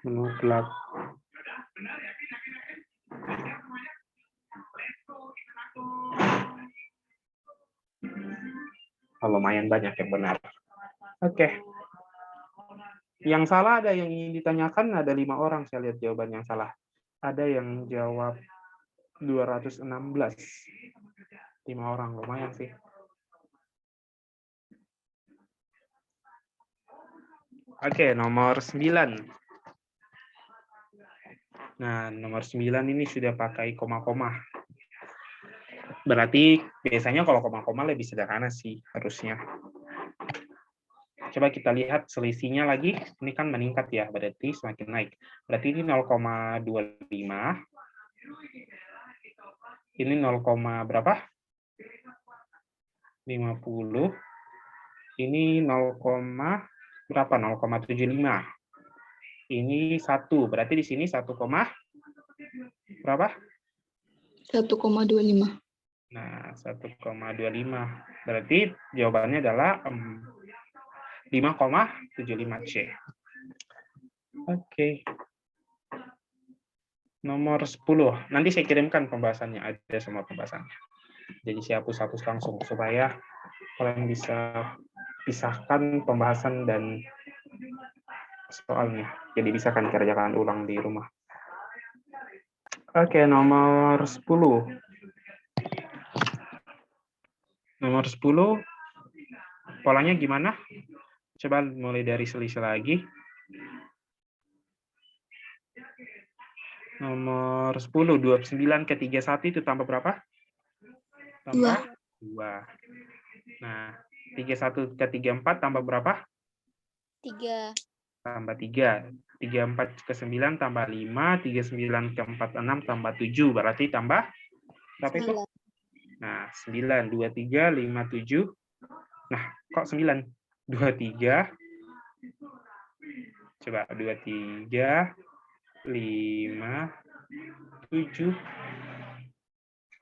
Nomor 8. Oh, lumayan banyak yang benar. Oke. Yang salah ada yang ingin ditanyakan, ada 5 orang saya lihat jawaban yang salah. Ada yang jawab 216. 5 orang, lumayan sih. Oke, nomor 9. Nah, nomor 9 ini sudah pakai koma-koma. Berarti biasanya kalau koma-koma lebih sederhana sih harusnya. Coba kita lihat selisihnya lagi. Ini kan meningkat ya, berarti semakin naik. Berarti ini 0,25. Ini 0, berapa? 50. Ini 0, berapa? 0,75. Ini 1. Berarti di sini 1, berapa? 1,25. Nah, 1,25. Berarti jawabannya adalah 5,75C. Oke. Nomor 10. Nanti saya kirimkan pembahasannya, ada semua pembahasannya. Jadi saya hapus-hapus langsung supaya kalian bisa pisahkan pembahasan dan soalnya. Jadi bisa kan kerjakan ulang di rumah. Oke, nomor 10. Nomor 10, polanya gimana? Coba mulai dari selisih lagi. Nomor 10, 29 ke 31 itu tambah berapa? Tambah 2. Nah, 31 ke 34 tambah berapa? 3. Tambah 3. 34 ke 9 tambah 5, 39 ke 46 tambah 7, berarti tambah berapa itu? Nah, 9, 23, 57. Nah, kok 9? 23. Coba 23, 5, 7.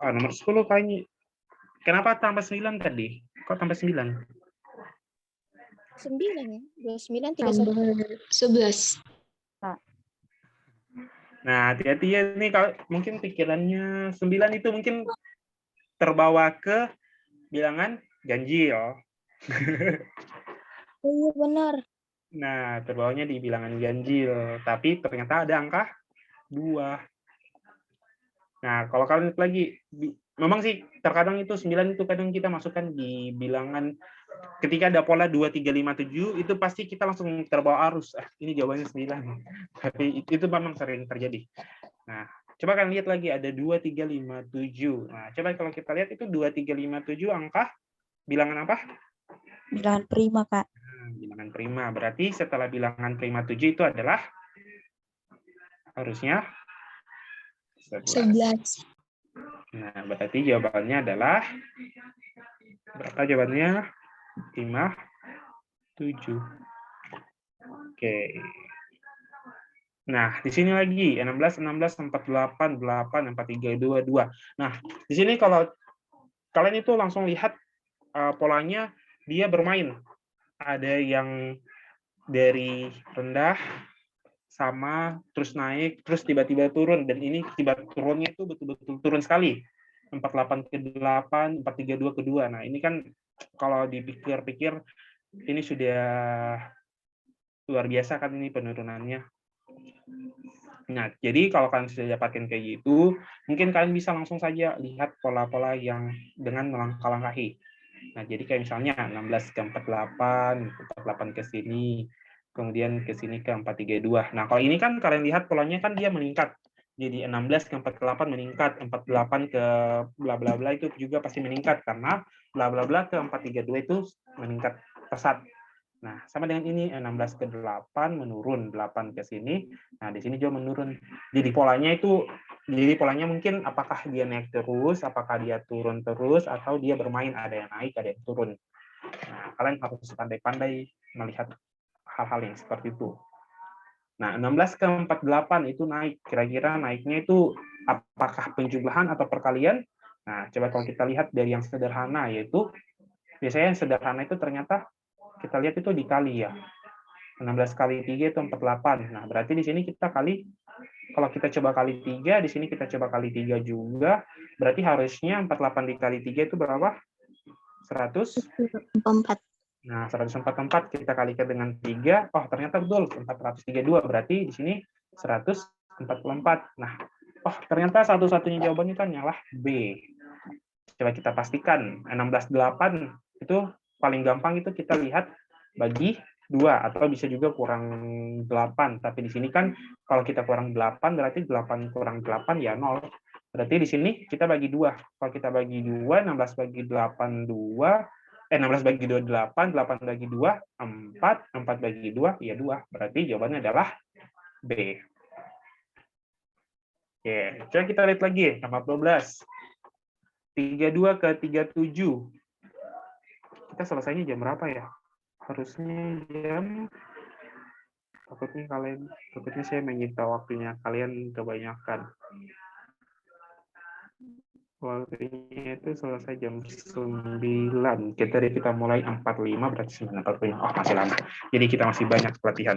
Oh, nomor 10 kayaknya. Kenapa tambah 9 tadi? Kok tambah 9? 9 ya. 29, 31. Tambah 11. Nah, hati-hati ya nih kalau mungkin pikirannya 9 itu mungkin terbawa ke bilangan ganjil. Oh iya benar. Nah, terbawanya di bilangan ganjil, tapi ternyata ada angka 2. Nah, kalau kalian lihat lagi, memang sih terkadang itu 9 itu kadang kita masukkan di bilangan ketika ada pola 2, 3, 5, 7, itu pasti kita langsung terbawa arus. Ini jawabannya 9. Tapi itu memang sering terjadi. Nah, coba kalian lihat lagi ada 2, 3, 5, 7. Nah, coba kalau kita lihat itu 2, 3, 5, 7 angka bilangan apa? Bilangan prima, Kak. Bilangan prima. Berarti setelah bilangan prima 7 itu adalah harusnya 11. Nah, berarti jawabannya adalah berapa jawabannya? 5, 7. Oke. Nah, di sini lagi 16, 16, 48, 8, 43, 2, 2. Nah, di sini kalau kalian itu langsung lihat polanya dia bermain. Ada yang dari rendah sama terus naik, terus tiba-tiba turun, dan ini tiba turunnya itu betul-betul turun sekali. 48 ke 8, 432 ke 2. Nah, ini kan kalau dipikir-pikir ini sudah luar biasa kan ini penurunannya. Nah, jadi kalau kalian sudah dapatkan kayak gitu, mungkin kalian bisa langsung saja lihat pola-pola yang dengan melangkah-langkahi. Nah, jadi kayak misalnya 16 ke 48, 48 ke sini, kemudian ke sini ke 432. Nah, kalau ini kan kalian lihat polanya kan dia meningkat. Jadi 16 ke 48 meningkat, 48 ke bla bla bla itu juga pasti meningkat karena bla bla bla ke 432 itu meningkat pesat. Nah, sama dengan ini 16 ke 8 menurun, 8 ke sini. Nah, di sini juga menurun. Jadi polanya mungkin apakah dia naik terus, apakah dia turun terus, atau dia bermain, ada yang naik, ada yang turun. Nah, kalian harus pandai-pandai melihat hal-hal yang seperti itu. Nah, 16 ke 48 itu naik. Kira-kira naiknya itu apakah penjumlahan atau perkalian? Nah, coba kalau kita lihat dari yang sederhana, yaitu biasanya yang sederhana itu ternyata kita lihat itu dikali ya. 16 kali 3 itu 48. Nah, berarti di sini kita kali, kalau kita coba kali 3, di sini kita coba kali 3 juga, berarti harusnya 48 dikali 3 itu berapa? 4. Nah, 144 kita kalikan dengan 3. Oh, ternyata betul, 432. Berarti di sini 144. Nah, oh, ternyata satu-satunya jawabannya kan ialah B. Coba kita pastikan, 16/8 itu paling gampang itu kita lihat bagi 2, atau bisa juga kurang 8. Tapi di sini kan kalau kita kurang 8, berarti 8 kurang 8 ya 0. Berarti di sini kita bagi 2. Kalau kita bagi 2, 16 bagi 8, 2. 16 bagi 2, 8. 8 bagi 2, 4. 4 bagi 2, ya 2. Berarti jawabannya adalah B. Oke, coba kita lihat lagi, nomor 12. 32 ke 37. Kita selesainya jam berapa ya? Harusnya jam, takutnya saya menyita waktunya kalian kebanyakan. Waktunya itu selesai jam 9. Kita mulai 45, berarti 9:45. Oh, masih lama. Jadi kita masih banyak pelatihan.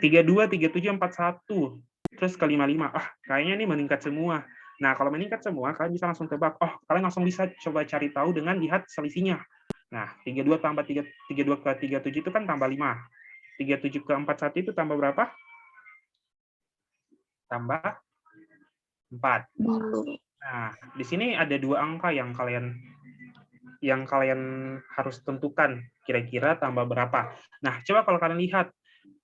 32, 37, 41. Terus ke 55. Kayaknya ini meningkat semua. Nah, kalau meningkat semua, kalian bisa langsung tebak. Oh, kalian langsung bisa coba cari tahu dengan lihat selisihnya. Nah, 32 tambah 32 ke 37 itu kan tambah 5. 37 ke 41 itu tambah berapa? Tambah 4. Nah, di sini ada 2 angka yang kalian harus tentukan kira-kira tambah berapa. Nah, coba kalau kalian lihat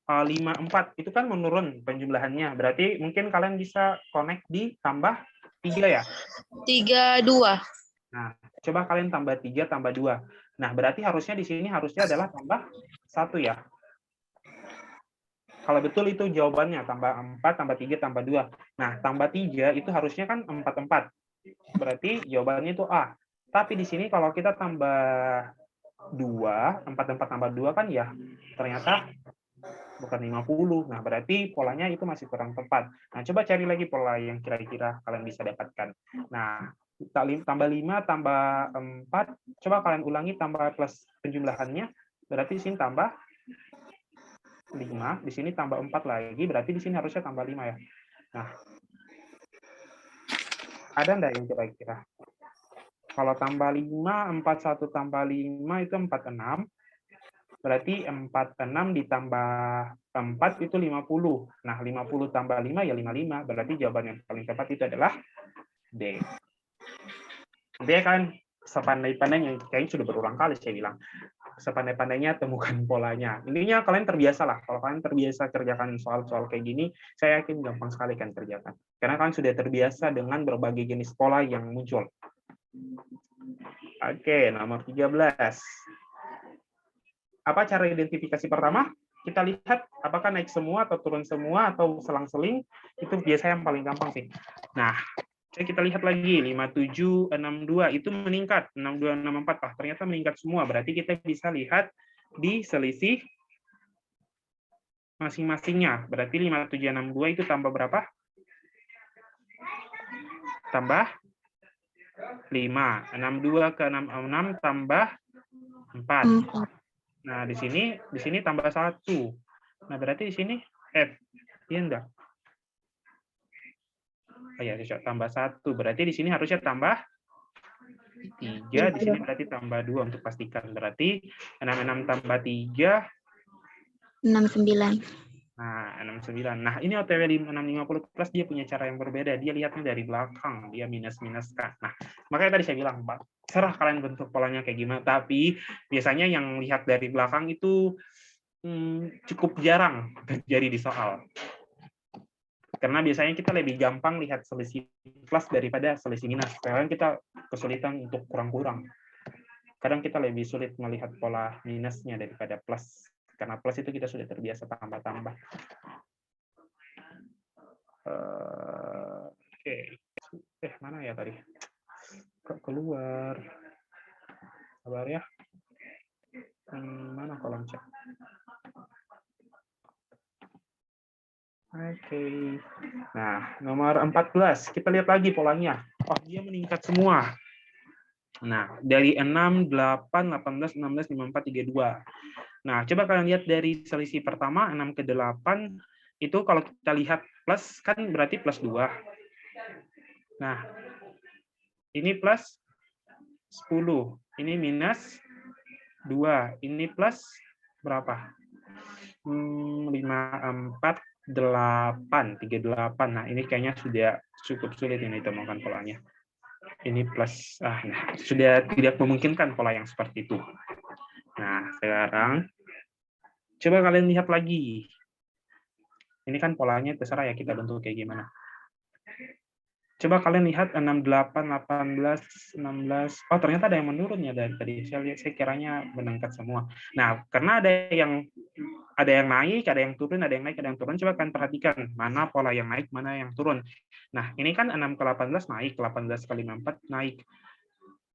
54 itu kan menurun penjumlahannya. Berarti mungkin kalian bisa connect di tambah 3 ya? 32. Nah, coba kalian tambah 3 tambah 2. Nah, berarti harusnya di sini harusnya adalah tambah 1 ya. Kalau betul itu jawabannya tambah 4 tambah 3 tambah 2. Nah, tambah 3 itu harusnya kan 44. berarti jawabannya itu A. Tapi di sini kalau kita tambah 2, 4 tambah 2 kan ya ternyata bukan 50. Nah, berarti polanya itu masih kurang tepat. Nah, coba cari lagi pola yang kira-kira kalian bisa dapatkan. Nah, tambah 5, tambah 4, coba kalian ulangi tambah plus penjumlahannya, berarti di sini tambah 5, di sini tambah 4 lagi, berarti di sini harusnya tambah 5 ya. Nah, ada enggak yang kira-kira? Kalau tambah 5, 41 tambah 5 itu 46. Berarti 46 ditambah 4 itu 50. Nah, 50 tambah 5 ya 55. Berarti jawaban yang paling tepat itu adalah D. D kan sepandai-pandainya, kayaknya sudah berulang kali saya bilang. Sepandai-pandainya temukan polanya. Intinya kalian terbiasa lah. Kalau kalian terbiasa kerjakan soal-soal kayak gini, saya yakin gampang sekali kan kerjakan. Karena kalian sudah terbiasa dengan berbagai jenis pola yang muncul. Oke, nomor 13. Apa cara identifikasi pertama? Kita lihat apakah naik semua atau turun semua atau selang-seling. Itu biasanya yang paling gampang sih. Nah, kita lihat lagi 57, 62 itu meningkat, 62, 64 ternyata meningkat semua. Berarti kita bisa lihat di selisih masing-masingnya. Berarti 57, 62 itu tambah berapa? Tambah 5. 62 ke 66 tambah 4. Nah, di sini tambah 1. Nah, berarti di sini F. Iya enggak? Oh ya, tambah 1. Berarti di sini harusnya tambah 3. Di sini berarti tambah 2 untuk pastikan. Berarti 66 tambah 3. 69. Nah, 69. Nah, ini OTW 650 plus dia punya cara yang berbeda. Dia lihatnya dari belakang. Dia minus-minuskan. Nah, makanya tadi saya bilang, Pak, serah kalian bentuk polanya kayak gimana. Tapi biasanya yang lihat dari belakang itu cukup jarang terjadi di soal. Karena biasanya kita lebih gampang lihat selisih plus daripada selisih minus. Sekarang kita kesulitan untuk kurang-kurang. Kadang kita lebih sulit melihat pola minusnya daripada plus. Karena plus itu kita sudah terbiasa tambah-tambah. Oke. Mana ya tadi? Kok keluar? Sabar ya. Mana kolom chat? Oke. Nah, nomor 14. Kita lihat lagi polanya. Oh, dia meningkat semua. Nah, dari 6, 8, 18, 16, 54, 32. Nah, coba kalian lihat dari selisih pertama, 6 ke 8, itu kalau kita lihat plus, kan berarti plus 2. Nah, ini plus 10. Ini minus 2. Ini plus berapa? 5, 4, 8, 38. Nah, ini kayaknya sudah cukup sulit ini ditemukan polanya. Ini plus, nah, sudah tidak memungkinkan pola yang seperti itu. Nah, sekarang coba kalian lihat lagi. Ini kan polanya terserah ya kita bentuk kayak gimana. Coba kalian lihat 68, 18, 16. Oh, ternyata ada yang menurun ya dari tadi. Saya kiranya meningkat semua. Nah, karena ada yang naik, ada yang turun, ada yang naik, ada yang turun. Coba kalian perhatikan mana pola yang naik, mana yang turun. Nah, ini kan 6 ke 18 naik, 18 ke 54 naik.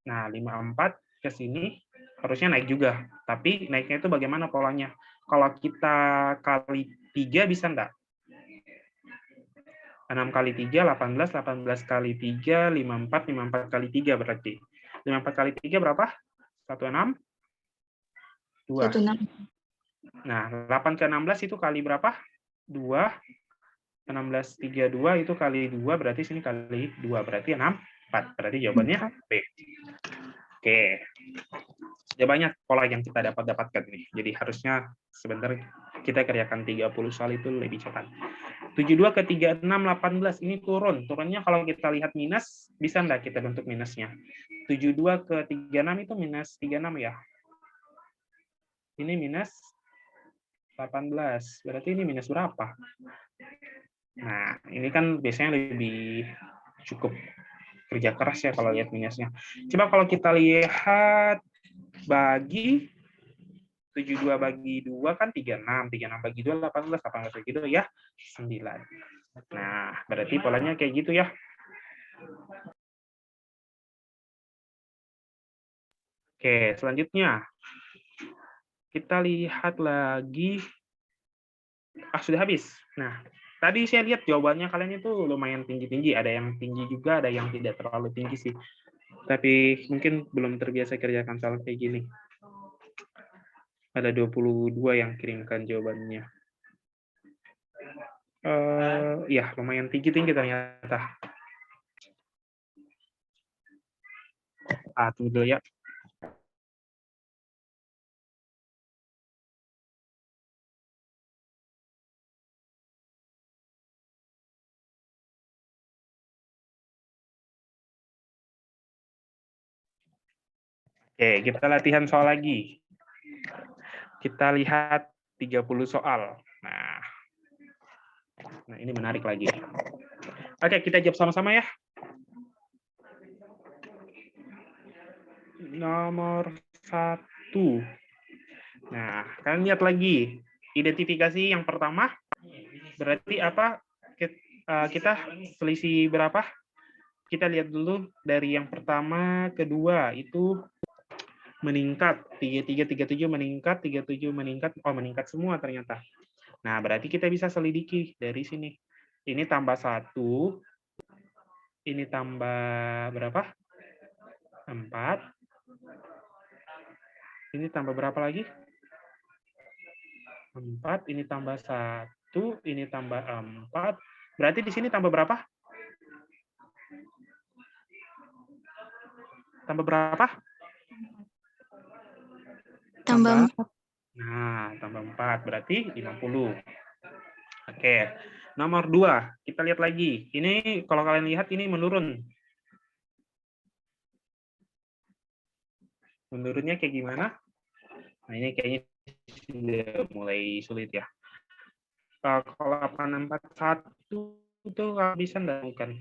Nah, 54 ke sini harusnya naik juga. Tapi naiknya itu bagaimana polanya? Kalau kita kali 3 bisa enggak? 6 kali 3, 18, 18 kali 3, 54, 54 kali 3 berarti. 54 kali 3 berapa? 16? 2. 16. Nah, 8 ke 16 itu kali berapa? 2. 16, 32 itu kali 2, berarti sini kali 2. Berarti 64. Berarti jawabannya B. Oke. Sudah banyak pola yang kita dapatkan nih. Jadi harusnya sebentar kita kerjakan 30 soal itu lebih cepat. 72 ke 36, 18 ini turun. Turunnya kalau kita lihat minus, bisa enggak kita bentuk minusnya? 72 ke 36 itu minus 36 ya. Ini minus 18. Berarti ini minus berapa? Nah, ini kan biasanya lebih cukup kerja keras ya kalau lihat minusnya. Coba kalau kita lihat bagi 72 bagi 2 kan 36. 36 bagi 2, 18. 18 bagi 2 ya 9. Nah, berarti polanya kayak gitu ya. Oke, selanjutnya kita lihat lagi. Sudah habis. Nah, tadi saya lihat jawabannya kalian itu lumayan tinggi-tinggi. Ada yang tinggi juga, ada yang tidak terlalu tinggi sih. Tapi mungkin belum terbiasa kerjakan soal kayak gini. Ada 22 yang kirimkan jawabannya. Ya, lumayan tinggi-tinggi ternyata. Tunggu dulu ya. Oke, kita latihan soal lagi. Kita lihat 30 soal. Nah, ini menarik lagi. Oke, kita jawab sama-sama ya. Nomor 1. Nah, kalian lihat lagi. Identifikasi yang pertama, berarti apa? Kita selisih berapa? Kita lihat dulu dari yang pertama, kedua, itu meningkat. 33, 37 meningkat, 37 meningkat. Oh, meningkat semua ternyata. Nah, berarti kita bisa selidiki dari sini. Ini tambah 1. Ini tambah berapa? 4. Ini tambah berapa lagi? 4. Ini tambah 1. Ini tambah 4. Berarti di sini tambah berapa? Tambah berapa? Tambah 4. Nah, tambah 4. Berarti 50. Oke. Nomor 2. Kita lihat lagi. Ini kalau kalian lihat ini menurun. Menurunnya kayak gimana? Nah, ini kayaknya sudah mulai sulit ya. Kalau 841 itu bisa enggak bukan?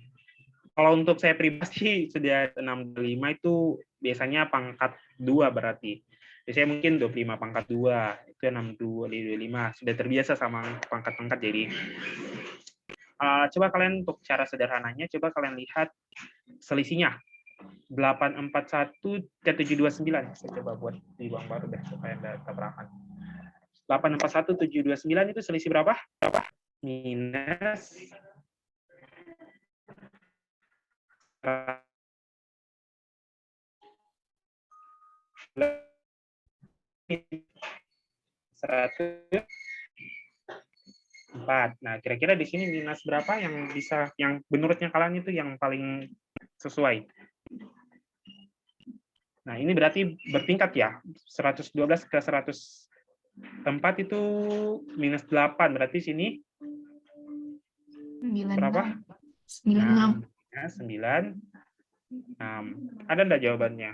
Kalau untuk saya pribadi sudah 65 itu biasanya pangkat 2 berarti. Biasanya mungkin 25 pangkat 2, itu 62, 25. Sudah terbiasa sama pangkat-pangkat jadi. Coba kalian untuk cara sederhananya, coba kalian lihat selisihnya. 841 ke 729. Saya coba buat di uang baru deh supaya enggak tabrakan. 841 729 itu selisih berapa? Minus 104. Nah, kira-kira di sini minus berapa yang bisa, yang menurutnya kalian itu yang paling sesuai? Nah, ini berarti bertingkat ya. 112 ke 104 itu minus 8. Berarti sini berapa? 96. 9. Ada enggak jawabannya?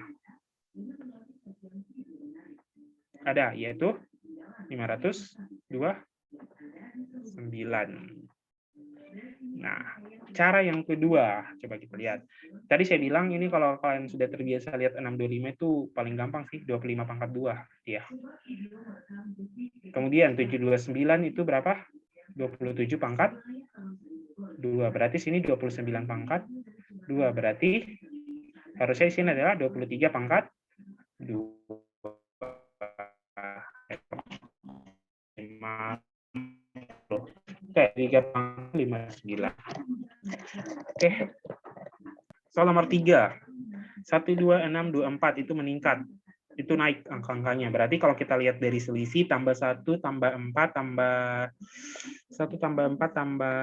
Ada, yaitu 529. Nah, cara yang kedua, coba kita lihat. Tadi saya bilang ini kalau kalian sudah terbiasa lihat 625 itu paling gampang sih, 25 pangkat 2. Ya. Kemudian 729 itu berapa? 27 pangkat 2. Berarti sini 29 pangkat 2. Berarti harusnya di sini adalah 23 pangkat 2. 3,59. Oke. Soal nomor 3. 12624 itu meningkat. Itu naik angka-angkanya. Berarti kalau kita lihat dari selisih tambah 1 tambah 4 tambah 1 tambah 4 tambah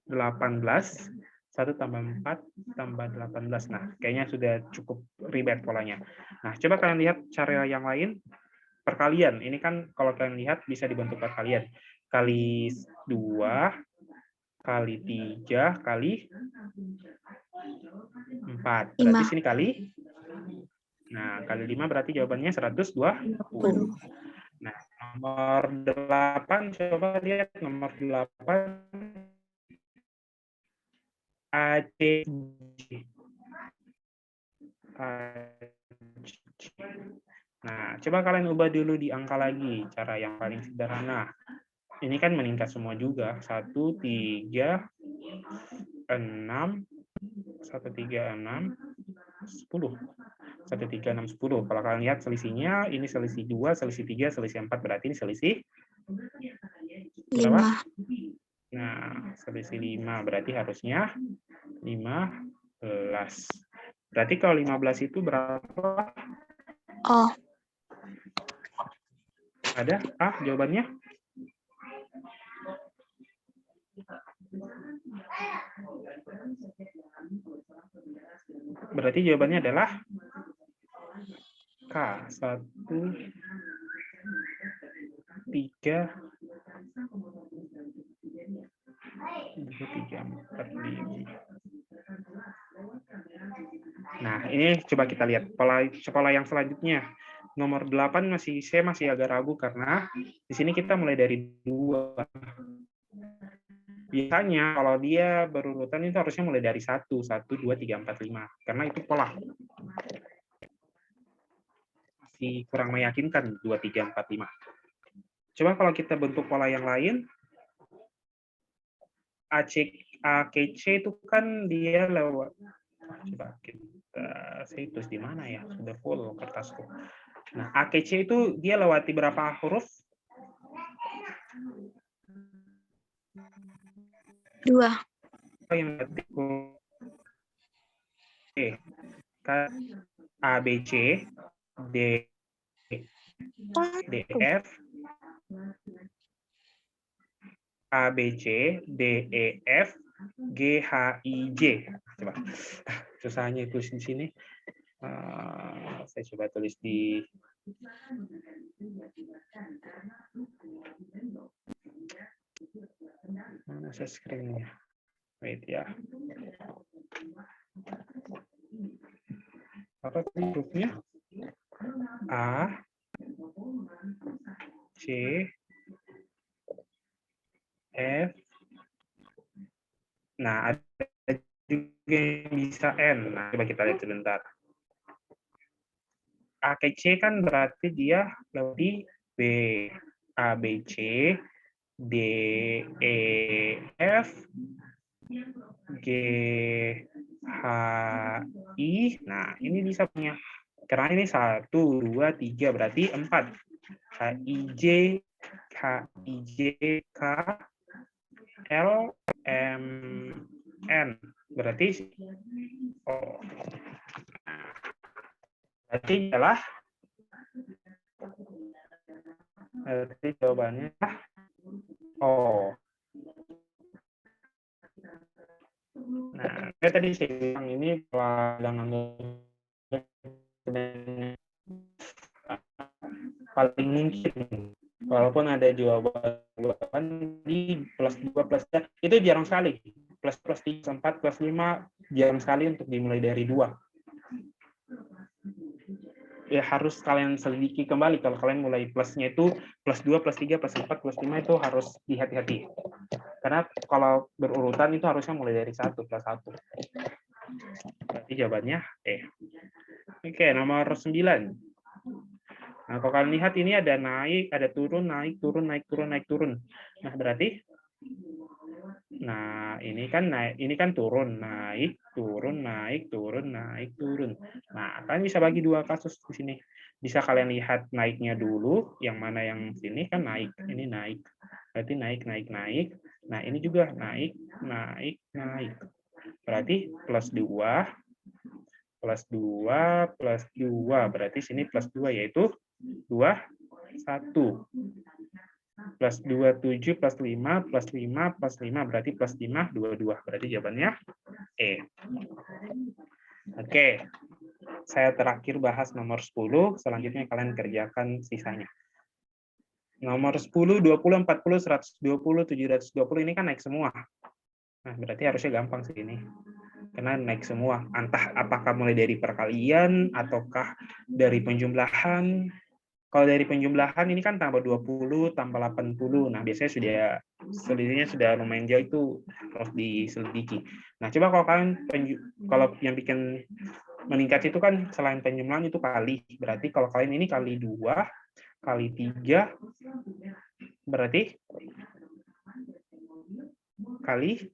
18, 1 tambah 4 tambah 18. Nah, kayaknya sudah cukup ribet polanya. Nah, coba kalian lihat cara yang lain. Perkalian. Ini kan kalau kalian lihat bisa dibantu perkalian. Kali 2, kali 3, kali 4. Berarti sini kali. Nah, kali 5 berarti jawabannya 120. Nah, nomor 8, coba lihat nomor 8. ACJ. Nah, coba kalian ubah dulu di angka lagi, cara yang paling sederhana. Ini kan meningkat semua juga. 1, 3, 6, 1, 3, 6, 10. 1, 3, 6, 10. Kalau kalian lihat selisihnya, ini selisih 2, selisih 3, selisih 4, berarti ini selisih berapa? 5. Nah, selisih 5, berarti harusnya 15. Berarti kalau 15 itu berapa? Oh, Ada? Jawabannya? Berarti jawabannya adalah K. 1, 3, 4, 5. Nah, ini coba kita lihat pola yang selanjutnya. Nomor 8 saya masih agak ragu karena di sini kita mulai dari 2. Biasanya kalau dia berurutan itu harusnya mulai dari 1, 2, 3, 4, 5. Karena itu pola. Masih kurang meyakinkan 2, 3, 4, 5. Coba kalau kita bentuk pola yang lain, AKC itu kan dia lewat. Coba kita situs di mana ya? Sudah full kertasku. Nah, AKC itu dia lewati berapa huruf? 2. Yang kan ABC, D, DF, ABC, DEF, GHIJ. Coba susahnya itu di sini. Saya coba tulis di mana saya screen-nya. Wait ya. Apa tadi hurufnya? A, C, F. Nah, ada juga yang bisa N. Nah, coba kita lihat sebentar. A ke C kan berarti dia lebih B. A, B, C, D, E, F, G, H, I. Nah, ini bisa punya. Karena ini 1, 2, 3, berarti 4. H, I, J, K, I, J, K, L, M, N. Berarti berarti adalah berarti jawabannya Nah, kayak tadi saya bilang ini pelajaran paling mungkin walaupun ada jawaban di plus 2 plus 3 itu jarang sekali. Plus 3, 4, plus 5 jarang sekali untuk dimulai dari 2. Ya harus kalian selidiki kembali kalau kalian mulai plusnya itu plus 2, plus 3, plus 4, plus 5 itu harus hati-hati. Karena kalau berurutan itu harusnya mulai dari 1 plus 1. Berarti jawabannya E. Oke, nomor 9. Nah, kalau kalian lihat ini ada naik, ada turun, naik, turun, naik, turun, naik, turun. Nah, berarti ini kan turun, naik, turun, naik, turun, naik, turun. Nah, kalian bisa bagi 2 kasus di sini. Bisa kalian lihat naiknya dulu, yang mana yang sini kan naik, ini naik. Berarti naik, naik, naik. Nah, ini juga naik, naik, naik. Berarti plus 2, plus 2, plus 2. Berarti sini plus 2, yaitu 2, 1. Plus 2, 7, plus 5, plus 5, plus 5. Berarti plus 5, 22. Berarti jawabannya E. Oke. Saya terakhir bahas nomor 10. Selanjutnya kalian kerjakan sisanya. Nomor 10, 20, 40, 120, 720 ini kan naik semua. Nah, berarti harusnya gampang sih ini. Karena naik semua. Entah apakah mulai dari perkalian, ataukah dari penjumlahan. Kalau dari penjumlahan ini kan tambah 20, tambah 80. Nah, biasanya selisihnya sudah lumayan jauh, itu harus diselidiki. Nah, coba kalau kalian kalau yang bikin meningkat itu kan selain penjumlahan itu kali. Berarti kalau kalian ini kali 2, kali 3, berarti kali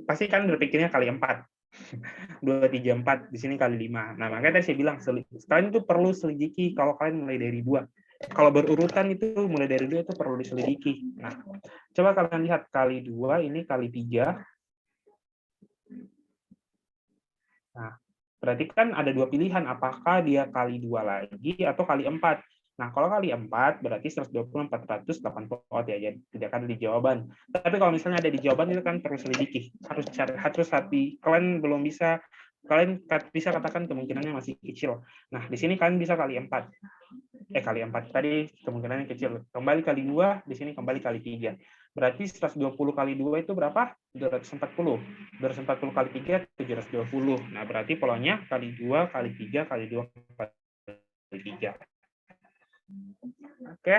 pasti kan berpikirnya kali 4. 2, 3, 4. Di sini kali 5. Nah, makanya tadi saya bilang, kalian itu perlu selidiki kalau kalian mulai dari 2. Kalau berurutan itu mulai dari 2 itu perlu diselidiki. Nah, coba kalian lihat kali 2, ini kali 3. Nah, berarti kan ada 2 pilihan, apakah dia kali 2 lagi atau kali 4. Nah, kalau kali 4, berarti 120, 480 watt ya, jadi tidak ada di jawaban. Tapi kalau misalnya ada di jawaban, itu kan perlu selidiki. Harus hati, kalian belum bisa, kalian bisa katakan kemungkinannya masih kecil. Nah, di sini kalian bisa kali 4. Kali 4, tadi kemungkinannya kecil. Kembali kali 2, di sini kembali kali 3. Berarti 120 kali 2 itu berapa? 240. 240 kali 3, 720. Nah, berarti polanya kali 2, kali 3, kali 2, kali 3. Oke.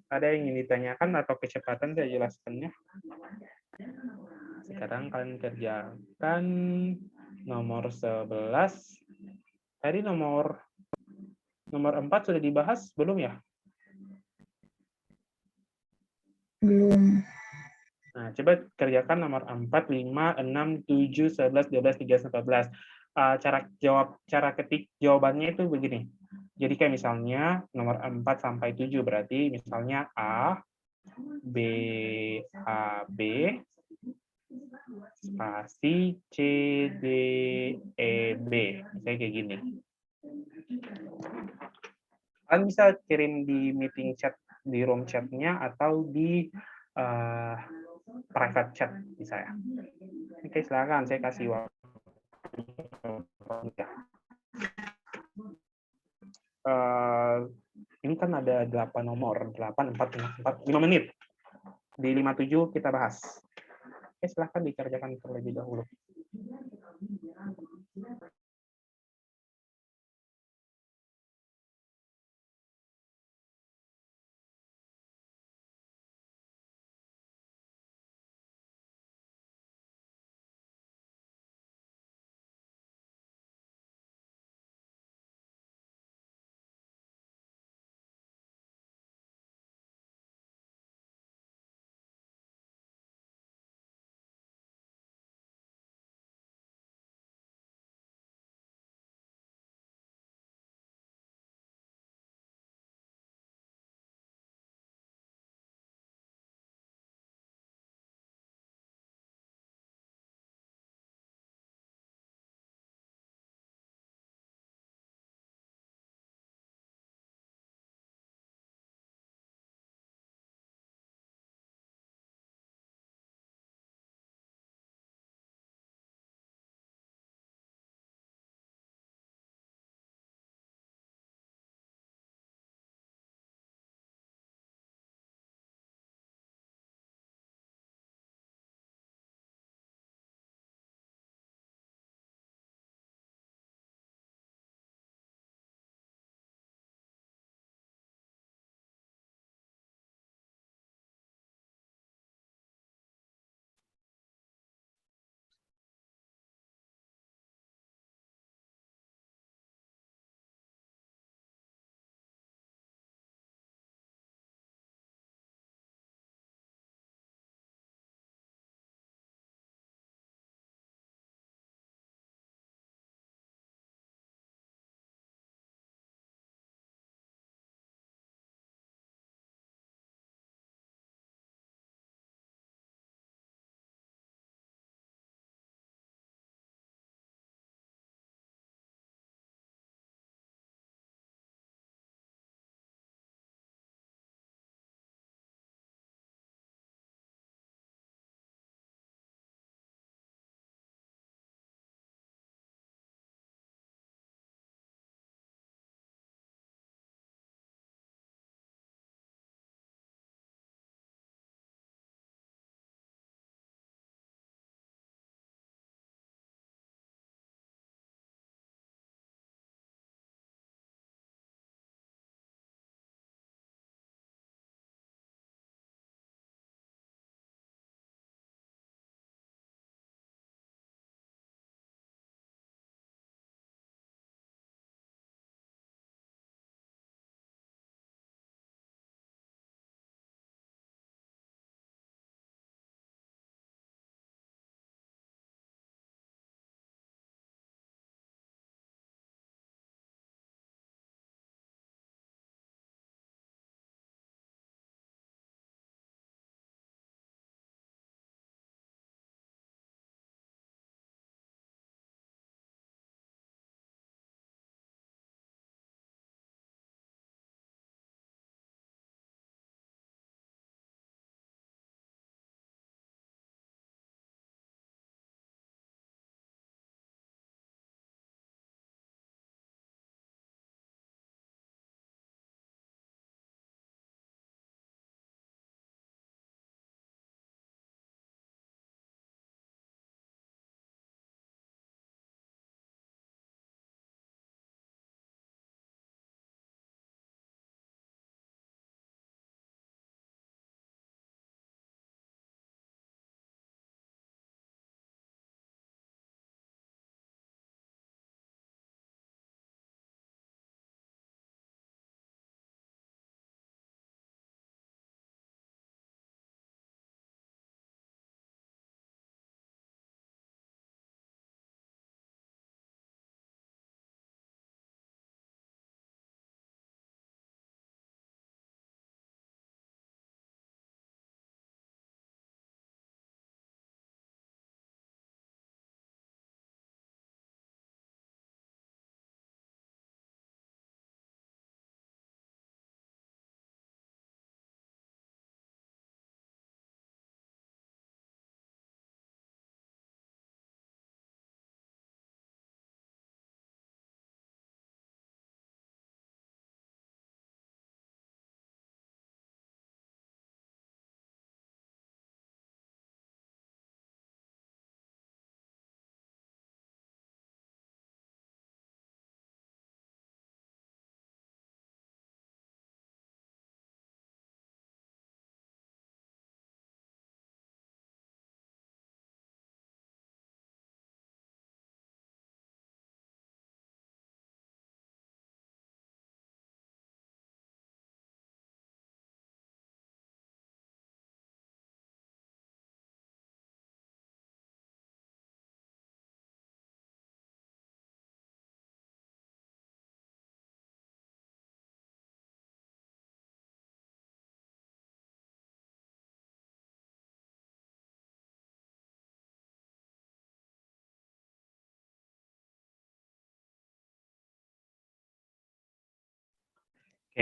Ada yang ingin ditanyakan atau kecepatan saya jelaskannya? Sekarang kalian kerjakan nomor 11. Tadi nomor 4 sudah dibahas, belum ya? Belum. Nah, coba kerjakan nomor 4, 5, 6, 7, 11, 12, 13, 14. Cara ketik jawabannya itu begini. Jadi kayak misalnya nomor 4 sampai 7 berarti misalnya A, B, A, B, spasi C, D, E, B. Misalnya kayak gini. Kalian bisa kirim di meeting chat, di room chat-nya, atau di private chat bisa ya. Oke, silakan saya kasih waktu. Ini kan ada 8 nomor, 8, 4, 5 menit. Di 57 kita bahas. Oke, silakan dikerjakan terlebih dahulu.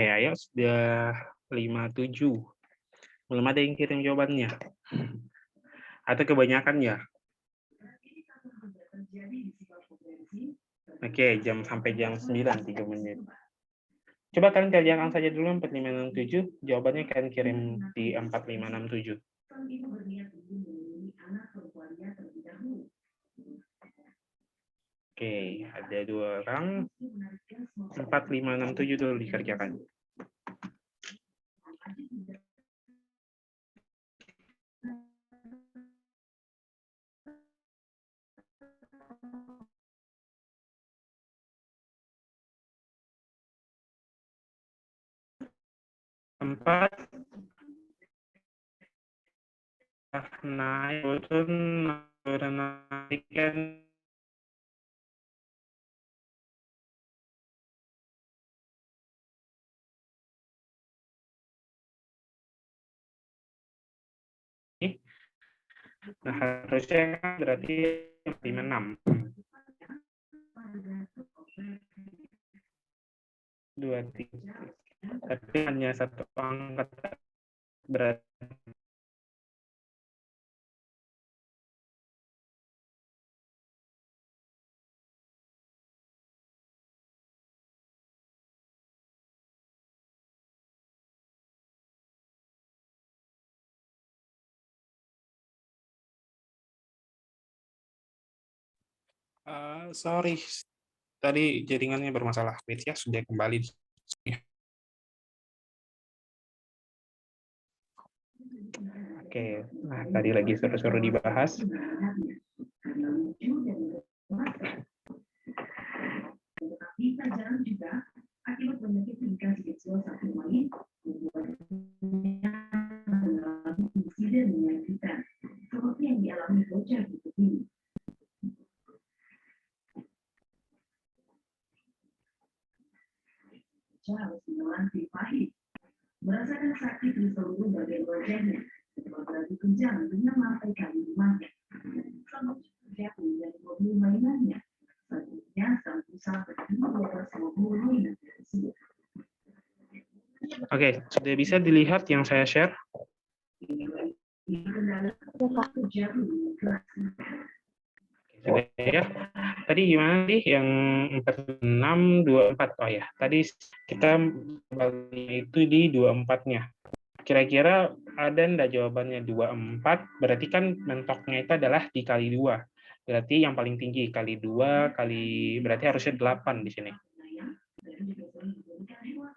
ayo sudah 57. Belum ada yang kirim jawabannya. Atau kebanyakan ya? Oke, sampai jam 9, 3 menit. Coba kalian kerjakan saja dulu 4567, jawabannya kalian kirim di 4567. Oke, ada 2 orang. 4567 dulu dikerjakan. Empat naik turun naikkan nah harusnya kan berarti 56 23 tapi hanya satu angka berarti sorry, tadi jaringannya bermasalah. Wait ya, sudah kembali. Oke, nah tadi lagi suruh dibahas. Merasakan sakit di seluruh bagian wajahnya, berarti kejang dengan lantai kali rumahnya. Sama jatuh dari mobil mainannya. Selanjutnya, sang pusat berdua atas mobil mainan tersebut. Oke, sudah bisa dilihat yang saya share? Sudah ya. Tadi gimana sih yang 46, 24? Oh ya, tadi kita itu di 24-nya. Kira-kira ada enggak jawabannya 24? Berarti kan mentoknya itu adalah dikali 2. Berarti yang paling tinggi kali 2 kali berarti harusnya 8 di sini.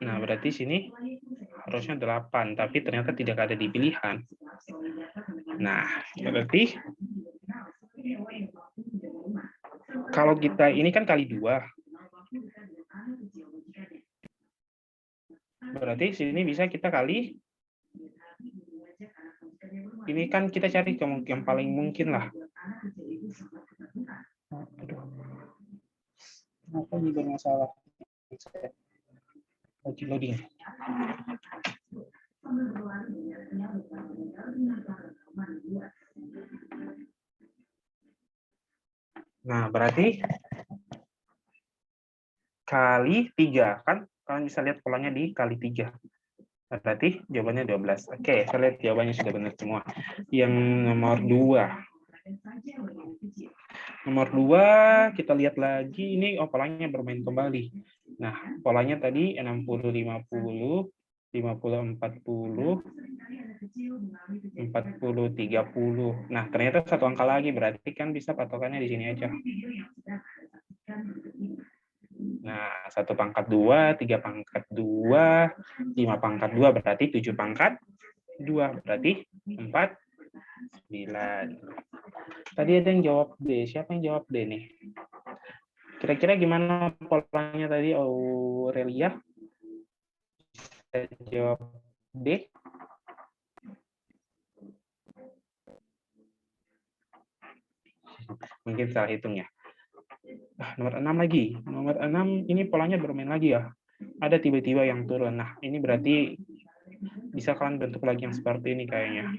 Nah, berarti sini harusnya 8, tapi ternyata tidak ada di pilihan. Nah, berarti kalau kita ini kan kali 2. Berarti sini bisa kita kali. Ini kan kita cari yang paling mungkin lah. Kenapa ini bermasalah? Lagi loading. Nah, berarti kali 3 kan? Kalian bisa lihat polanya di kali 3. Berarti jawabannya 12. Oke, saya lihat jawabannya sudah benar semua. Yang nomor 2. Nomor 2, kita lihat lagi. Ini polanya bermain kembali. Nah, polanya tadi 60-50, 50-40, 40-30. Nah, ternyata satu angka lagi. Berarti kan bisa patokannya di sini aja. Nah, 1 pangkat 2, 3 pangkat 2, 5 pangkat 2, berarti 7 pangkat 2, berarti 4, 9. Tadi ada yang jawab D. Siapa yang jawab D nih? Kira-kira gimana polanya tadi, Aurelia? Saya jawab D. Mungkin salah hitung ya. Nomor 6 lagi. Nomor 6 ini polanya bermain lagi ya. Ada tiba-tiba yang turun. Nah, ini berarti bisa kalian bentuk lagi yang seperti ini kayaknya.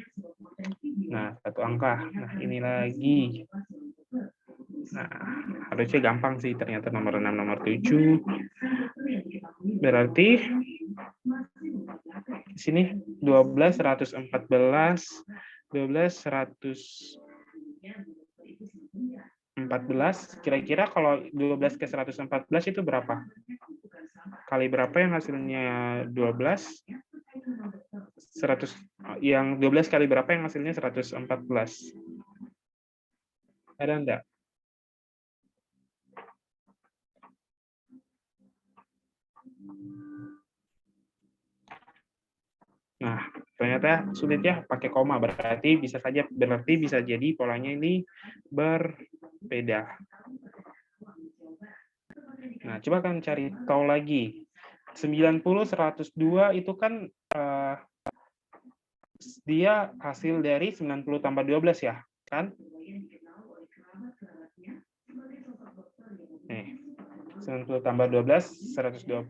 Nah, 1 angka. Nah, ini lagi. Nah, harusnya gampang sih ternyata nomor 6, nomor 7. Berarti sini 12, 114, 12, 114. Kira-kira kalau 12 ke 114 itu berapa? Kali berapa yang hasilnya 12? 100, yang 12 kali berapa yang hasilnya 114? Ada enggak? Nah, ternyata sulit ya pakai koma, berarti bisa jadi polanya ini berbeda. Nah, coba kan cari tahu lagi. 90 102 itu kan dia hasil dari 90 tambah 12 ya, kan? Nih, 90 tambah 12 102,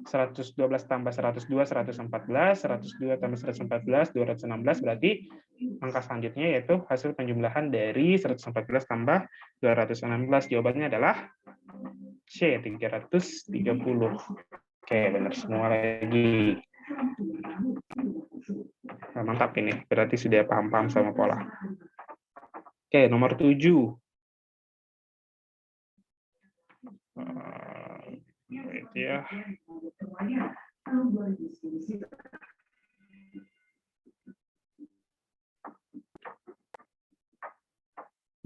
112 tambah 102 114, 102 tambah 114 216, berarti angka selanjutnya yaitu hasil penjumlahan dari 114 tambah 216. Jawabannya adalah C, 330. Oke, benar semua lagi. Nah, mantap ini, berarti sudah paham-paham sama pola. Oke, nomor 7. Itu ya.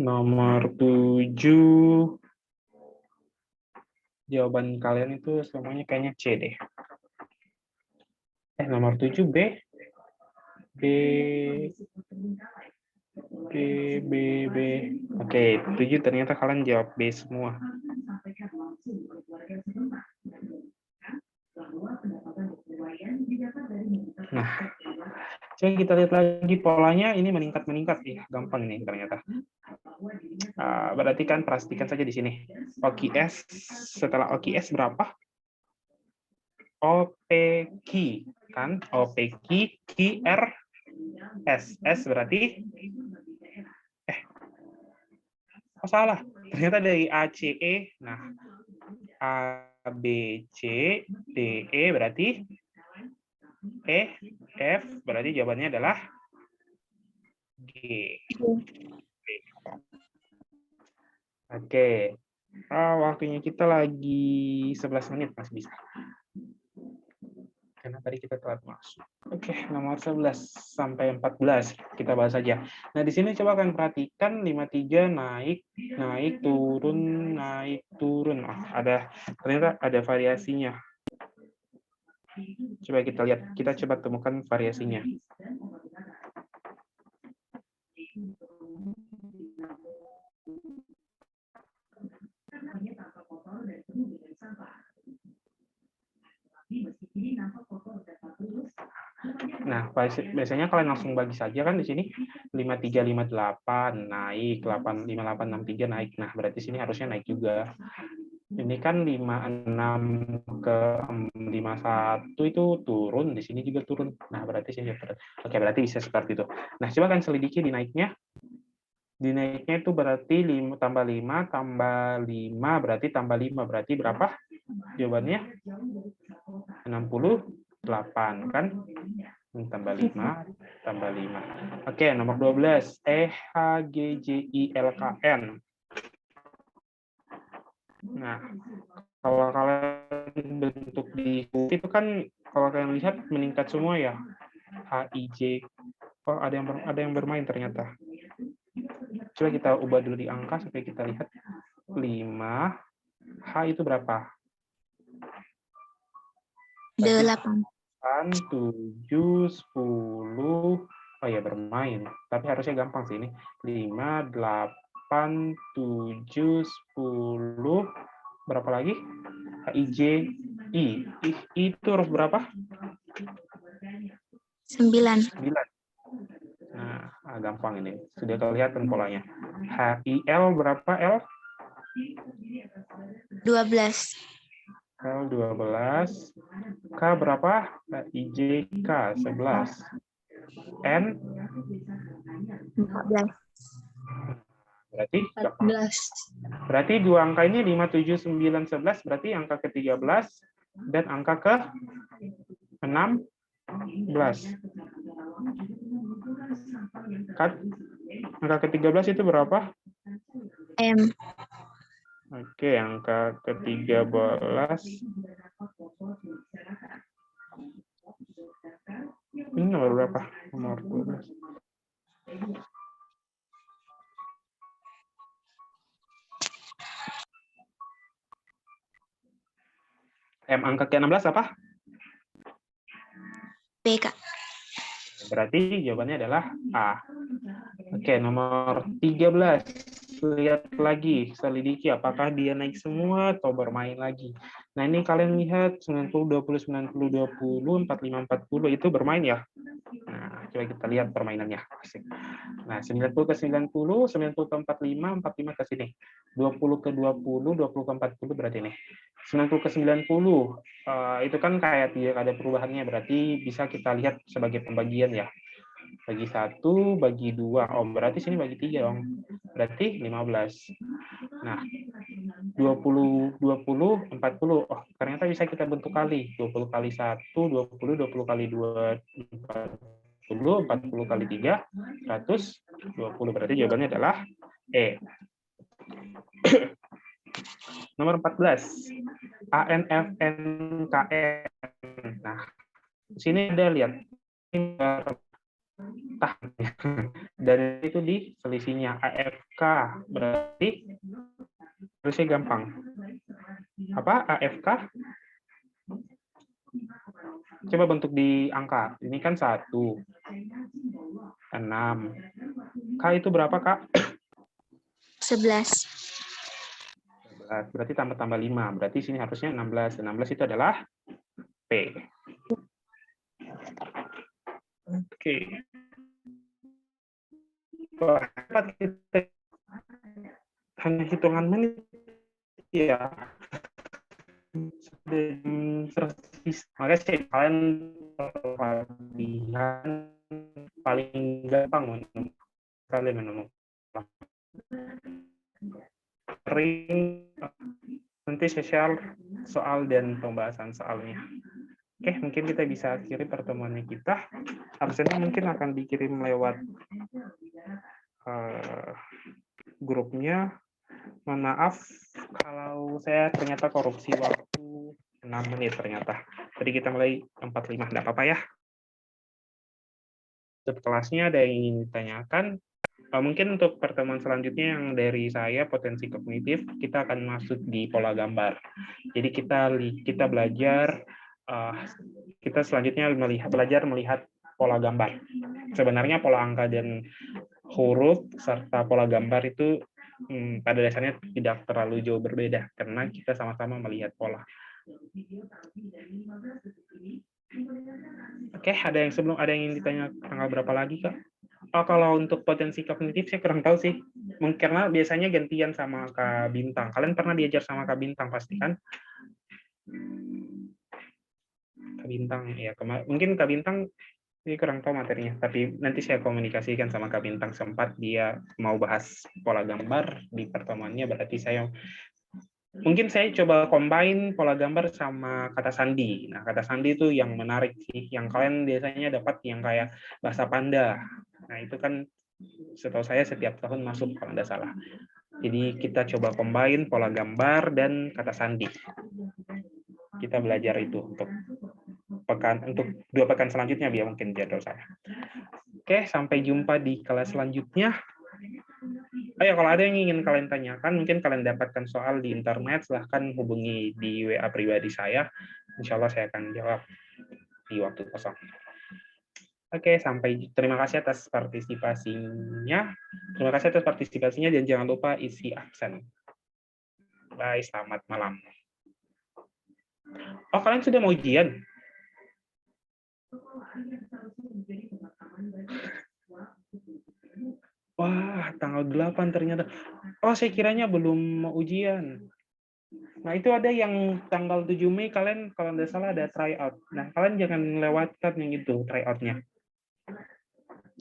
Nomor 7. Jawaban kalian itu semuanya kayaknya C deh. Nomor 7 B. B. Oke, 7 ternyata kalian jawab B semua. Nah, coba kita lihat lagi polanya, ini meningkat-meningkat ya, gampang ini ternyata. Berarti kan pastikan saja di sini. OQS, setelah OQS berapa? OPQ, kan? OPQ, QR, S. S berarti? Oh salah, ternyata dari ACE. Nah, ABC, DE berarti E, F berarti jawabannya adalah G. Oke. Waktunya kita lagi 11 menit, masih bisa. Karena tadi kita telat masuk. Oke, nomor 11 sampai 14 kita bahas saja. Nah, di sini coba kalian perhatikan 53 naik, turun, naik, turun. Ternyata ada variasinya. Coba kita lihat, kita coba temukan variasinya. Nah, biasanya kalian langsung bagi saja kan di sini 5358 naik, 5863 naik. Nah, berarti sini harusnya naik juga. Ini kan 56 ke 51 itu turun, di sini juga turun. Nah, berarti sini oke, berarti bisa seperti itu. Nah, coba kalian selidiki di naiknya. Di naiknya itu berarti 5 tambah 5 tambah 5 berarti tambah 5 berarti berapa? Jawabannya 68 kan? Tambah 5 tambah 5. Oke, nomor 12 EHGJILKN. Nah, kalau kalian bentuk di itu kan kalau kalian lihat meningkat semua ya. HIJ. Oh, ada yang bermain ternyata. Coba kita ubah dulu di angka supaya kita lihat. 5. H itu berapa? 8. 7, 10. Oh ya, bermain. Tapi harusnya gampang sih ini. 5, 8, 7, 10. Berapa lagi? HIJ, I. I itu huruf berapa? 9. 9. Nah, gampang ini. Sudah kelihatan polanya. HIL berapa L? 12. L 12. K berapa? HIJ K 11. N 14. berarti 14. berarti dua angka ini 5, 7, 9, 11 berarti angka ke-13 dan angka ke 16. Kat, angka ke-13 itu berapa? M. Oke, angka ke-13 ini nomor berapa? Nomor 12. Angka ke-16 apa? B, Kak. Berarti jawabannya adalah A. Oke, nomor 13. Lihat lagi, selidiki apakah dia naik semua atau bermain lagi. Nah, ini kalian lihat 90, 20, 90, 20, 45, 40 itu bermain ya. Nah, coba kita lihat permainannya. Asik. Nah, 90 ke 90, 90 ke 45, 45 ke sini. 20 ke 20, 20 ke 40 berarti ini. 90 ke 90, itu kan kayak tidak ada perubahannya, berarti bisa kita lihat sebagai pembagian ya. Bagi 1, bagi 2. Oh, berarti sini bagi 3 dong. Berarti 15. Nah, 20, 20, 40. Oh, ternyata bisa kita bentuk kali. 20 kali 1, 20, 20 kali 2, 40, 40 kali 3, 120. Berarti jawabannya adalah E. Nomor 14. ANFNKN. Nah, di sini ada lihat. Dan itu di selisihnya AFK, berarti harusnya gampang. Apa AFK? Coba bentuk di angka. Ini kan 1, 6. K itu berapa, Kak? 11. Berarti tambah 5. Berarti sini harusnya 16. 16 itu adalah P. Oke. Wah, kita hanya hitungan menit ya. Makanya sih kalian latihan paling gampang untuk kalian menemukan sering nanti spesial soal dan pembahasan soalnya. Oke, mungkin kita bisa akhiri pertemuannya kita. Absennya mungkin akan dikirim lewat grupnya. Mohon maaf kalau saya ternyata korupsi waktu 6 menit ternyata. Tadi kita mulai 45, enggak apa-apa ya. Untuk kelasnya ada yang ingin ditanyakan. Mungkin untuk pertemuan selanjutnya yang dari saya potensi kognitif, kita akan masuk di pola gambar. Jadi kita belajar, kita selanjutnya belajar melihat pola gambar. Sebenarnya pola angka dan huruf serta pola gambar itu pada dasarnya tidak terlalu jauh berbeda karena kita sama-sama melihat pola. Oke, ada yang ingin ditanya tanggal berapa lagi, Kak? Oh, kalau untuk potensi kognitif saya kurang tahu sih. Mungkin karena biasanya gantian sama Kak Bintang. Kalian pernah diajar sama Kak Bintang pasti kan? Kak Bintang ya, mungkin Kak Bintang ini kurang tahu materinya, tapi nanti saya komunikasikan sama Kak Bintang, sempat dia mau bahas pola gambar di pertemuannya, berarti mungkin saya coba combine pola gambar sama kata sandi. Nah, kata sandi itu yang menarik sih, yang kalian biasanya dapat yang kayak bahasa Panda. Nah, itu kan setahu saya setiap tahun masuk kalau tidak salah. Jadi kita coba combine pola gambar dan kata sandi. Kita belajar itu untuk 2 pekan selanjutnya biar mungkin jadwal saya. Oke, sampai jumpa di kelas selanjutnya. Ayo, kalau ada yang ingin kalian tanyakan, mungkin kalian dapatkan soal di internet, silahkan hubungi di WA pribadi saya. Insya Allah saya akan jawab di waktu kosong. Oke, terima kasih atas partisipasinya. Terima kasih atas partisipasinya dan jangan lupa isi absen. Bye, selamat malam. Oh, kalian sudah mau ujian? Wah, tanggal 8 ternyata. Oh, saya kiranya belum mau ujian. Nah, itu ada yang tanggal 7 Mei, kalian kalau tidak salah ada tryout. Nah, kalian jangan lewatkan yang itu, tryout-nya.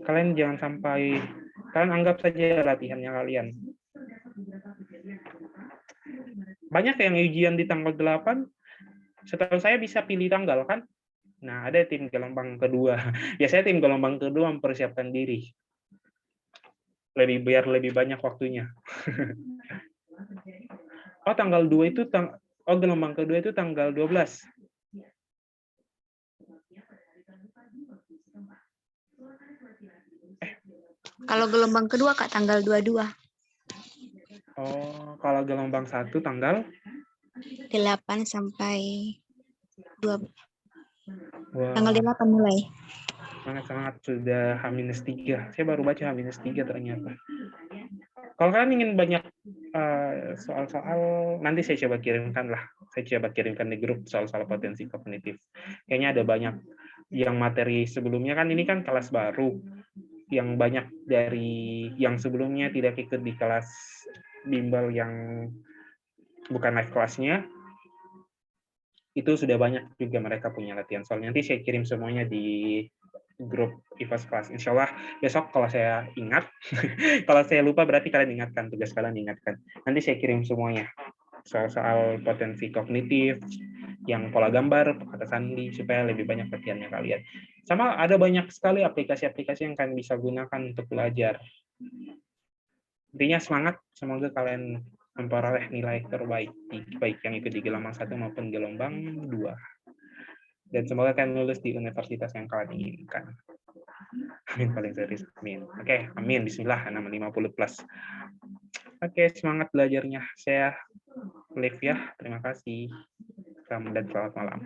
Kalian jangan sampai, kalian anggap saja latihannya kalian. Banyak yang ujian di tanggal 8, setahu saya bisa pilih tanggal, kan? Nah, ada tim gelombang kedua. Biasanya tim gelombang kedua mempersiapkan diri. Biar lebih banyak waktunya. Oh, tanggal 2 itu gelombang kedua itu tanggal 12. Kalau gelombang kedua Kak tanggal 22. Oh, kalau gelombang 1 tanggal 8 sampai 2. Wah, Tanggal 8 mulai. sangat-sangat sudah H-3. Saya baru baca H-3 ternyata. Kalau kalian ingin banyak soal-soal, nanti saya coba kirimkan lah. Saya coba kirimkan di grup soal-soal potensi kognitif. Kayaknya ada banyak yang materi sebelumnya kan ini kan kelas baru. Yang banyak dari yang sebelumnya tidak ikut di kelas bimbel yang bukan live kelasnya. Itu sudah banyak juga mereka punya latihan soal. Nanti saya kirim semuanya di grup IVAS kelas. Insya Allah besok kalau saya ingat, kalau saya lupa berarti kalian ingatkan, tugas kalian ingatkan. Nanti saya kirim semuanya. Soal-soal potensi kognitif, yang pola gambar, kata sandi, supaya lebih banyak latihannya kalian. Sama ada banyak sekali aplikasi-aplikasi yang kalian bisa gunakan untuk belajar. Intinya semangat, semoga kalian memperoleh nilai terbaik, baik yang ikut di gelombang 1 maupun gelombang 2. Dan semoga kalian lulus di universitas yang kalian inginkan. Amin, paling serius. Amin. Oke, amin. Bismillah, 650 plus. Oke, semangat belajarnya. Saya live ya. Terima kasih. Selamat dan selamat malam.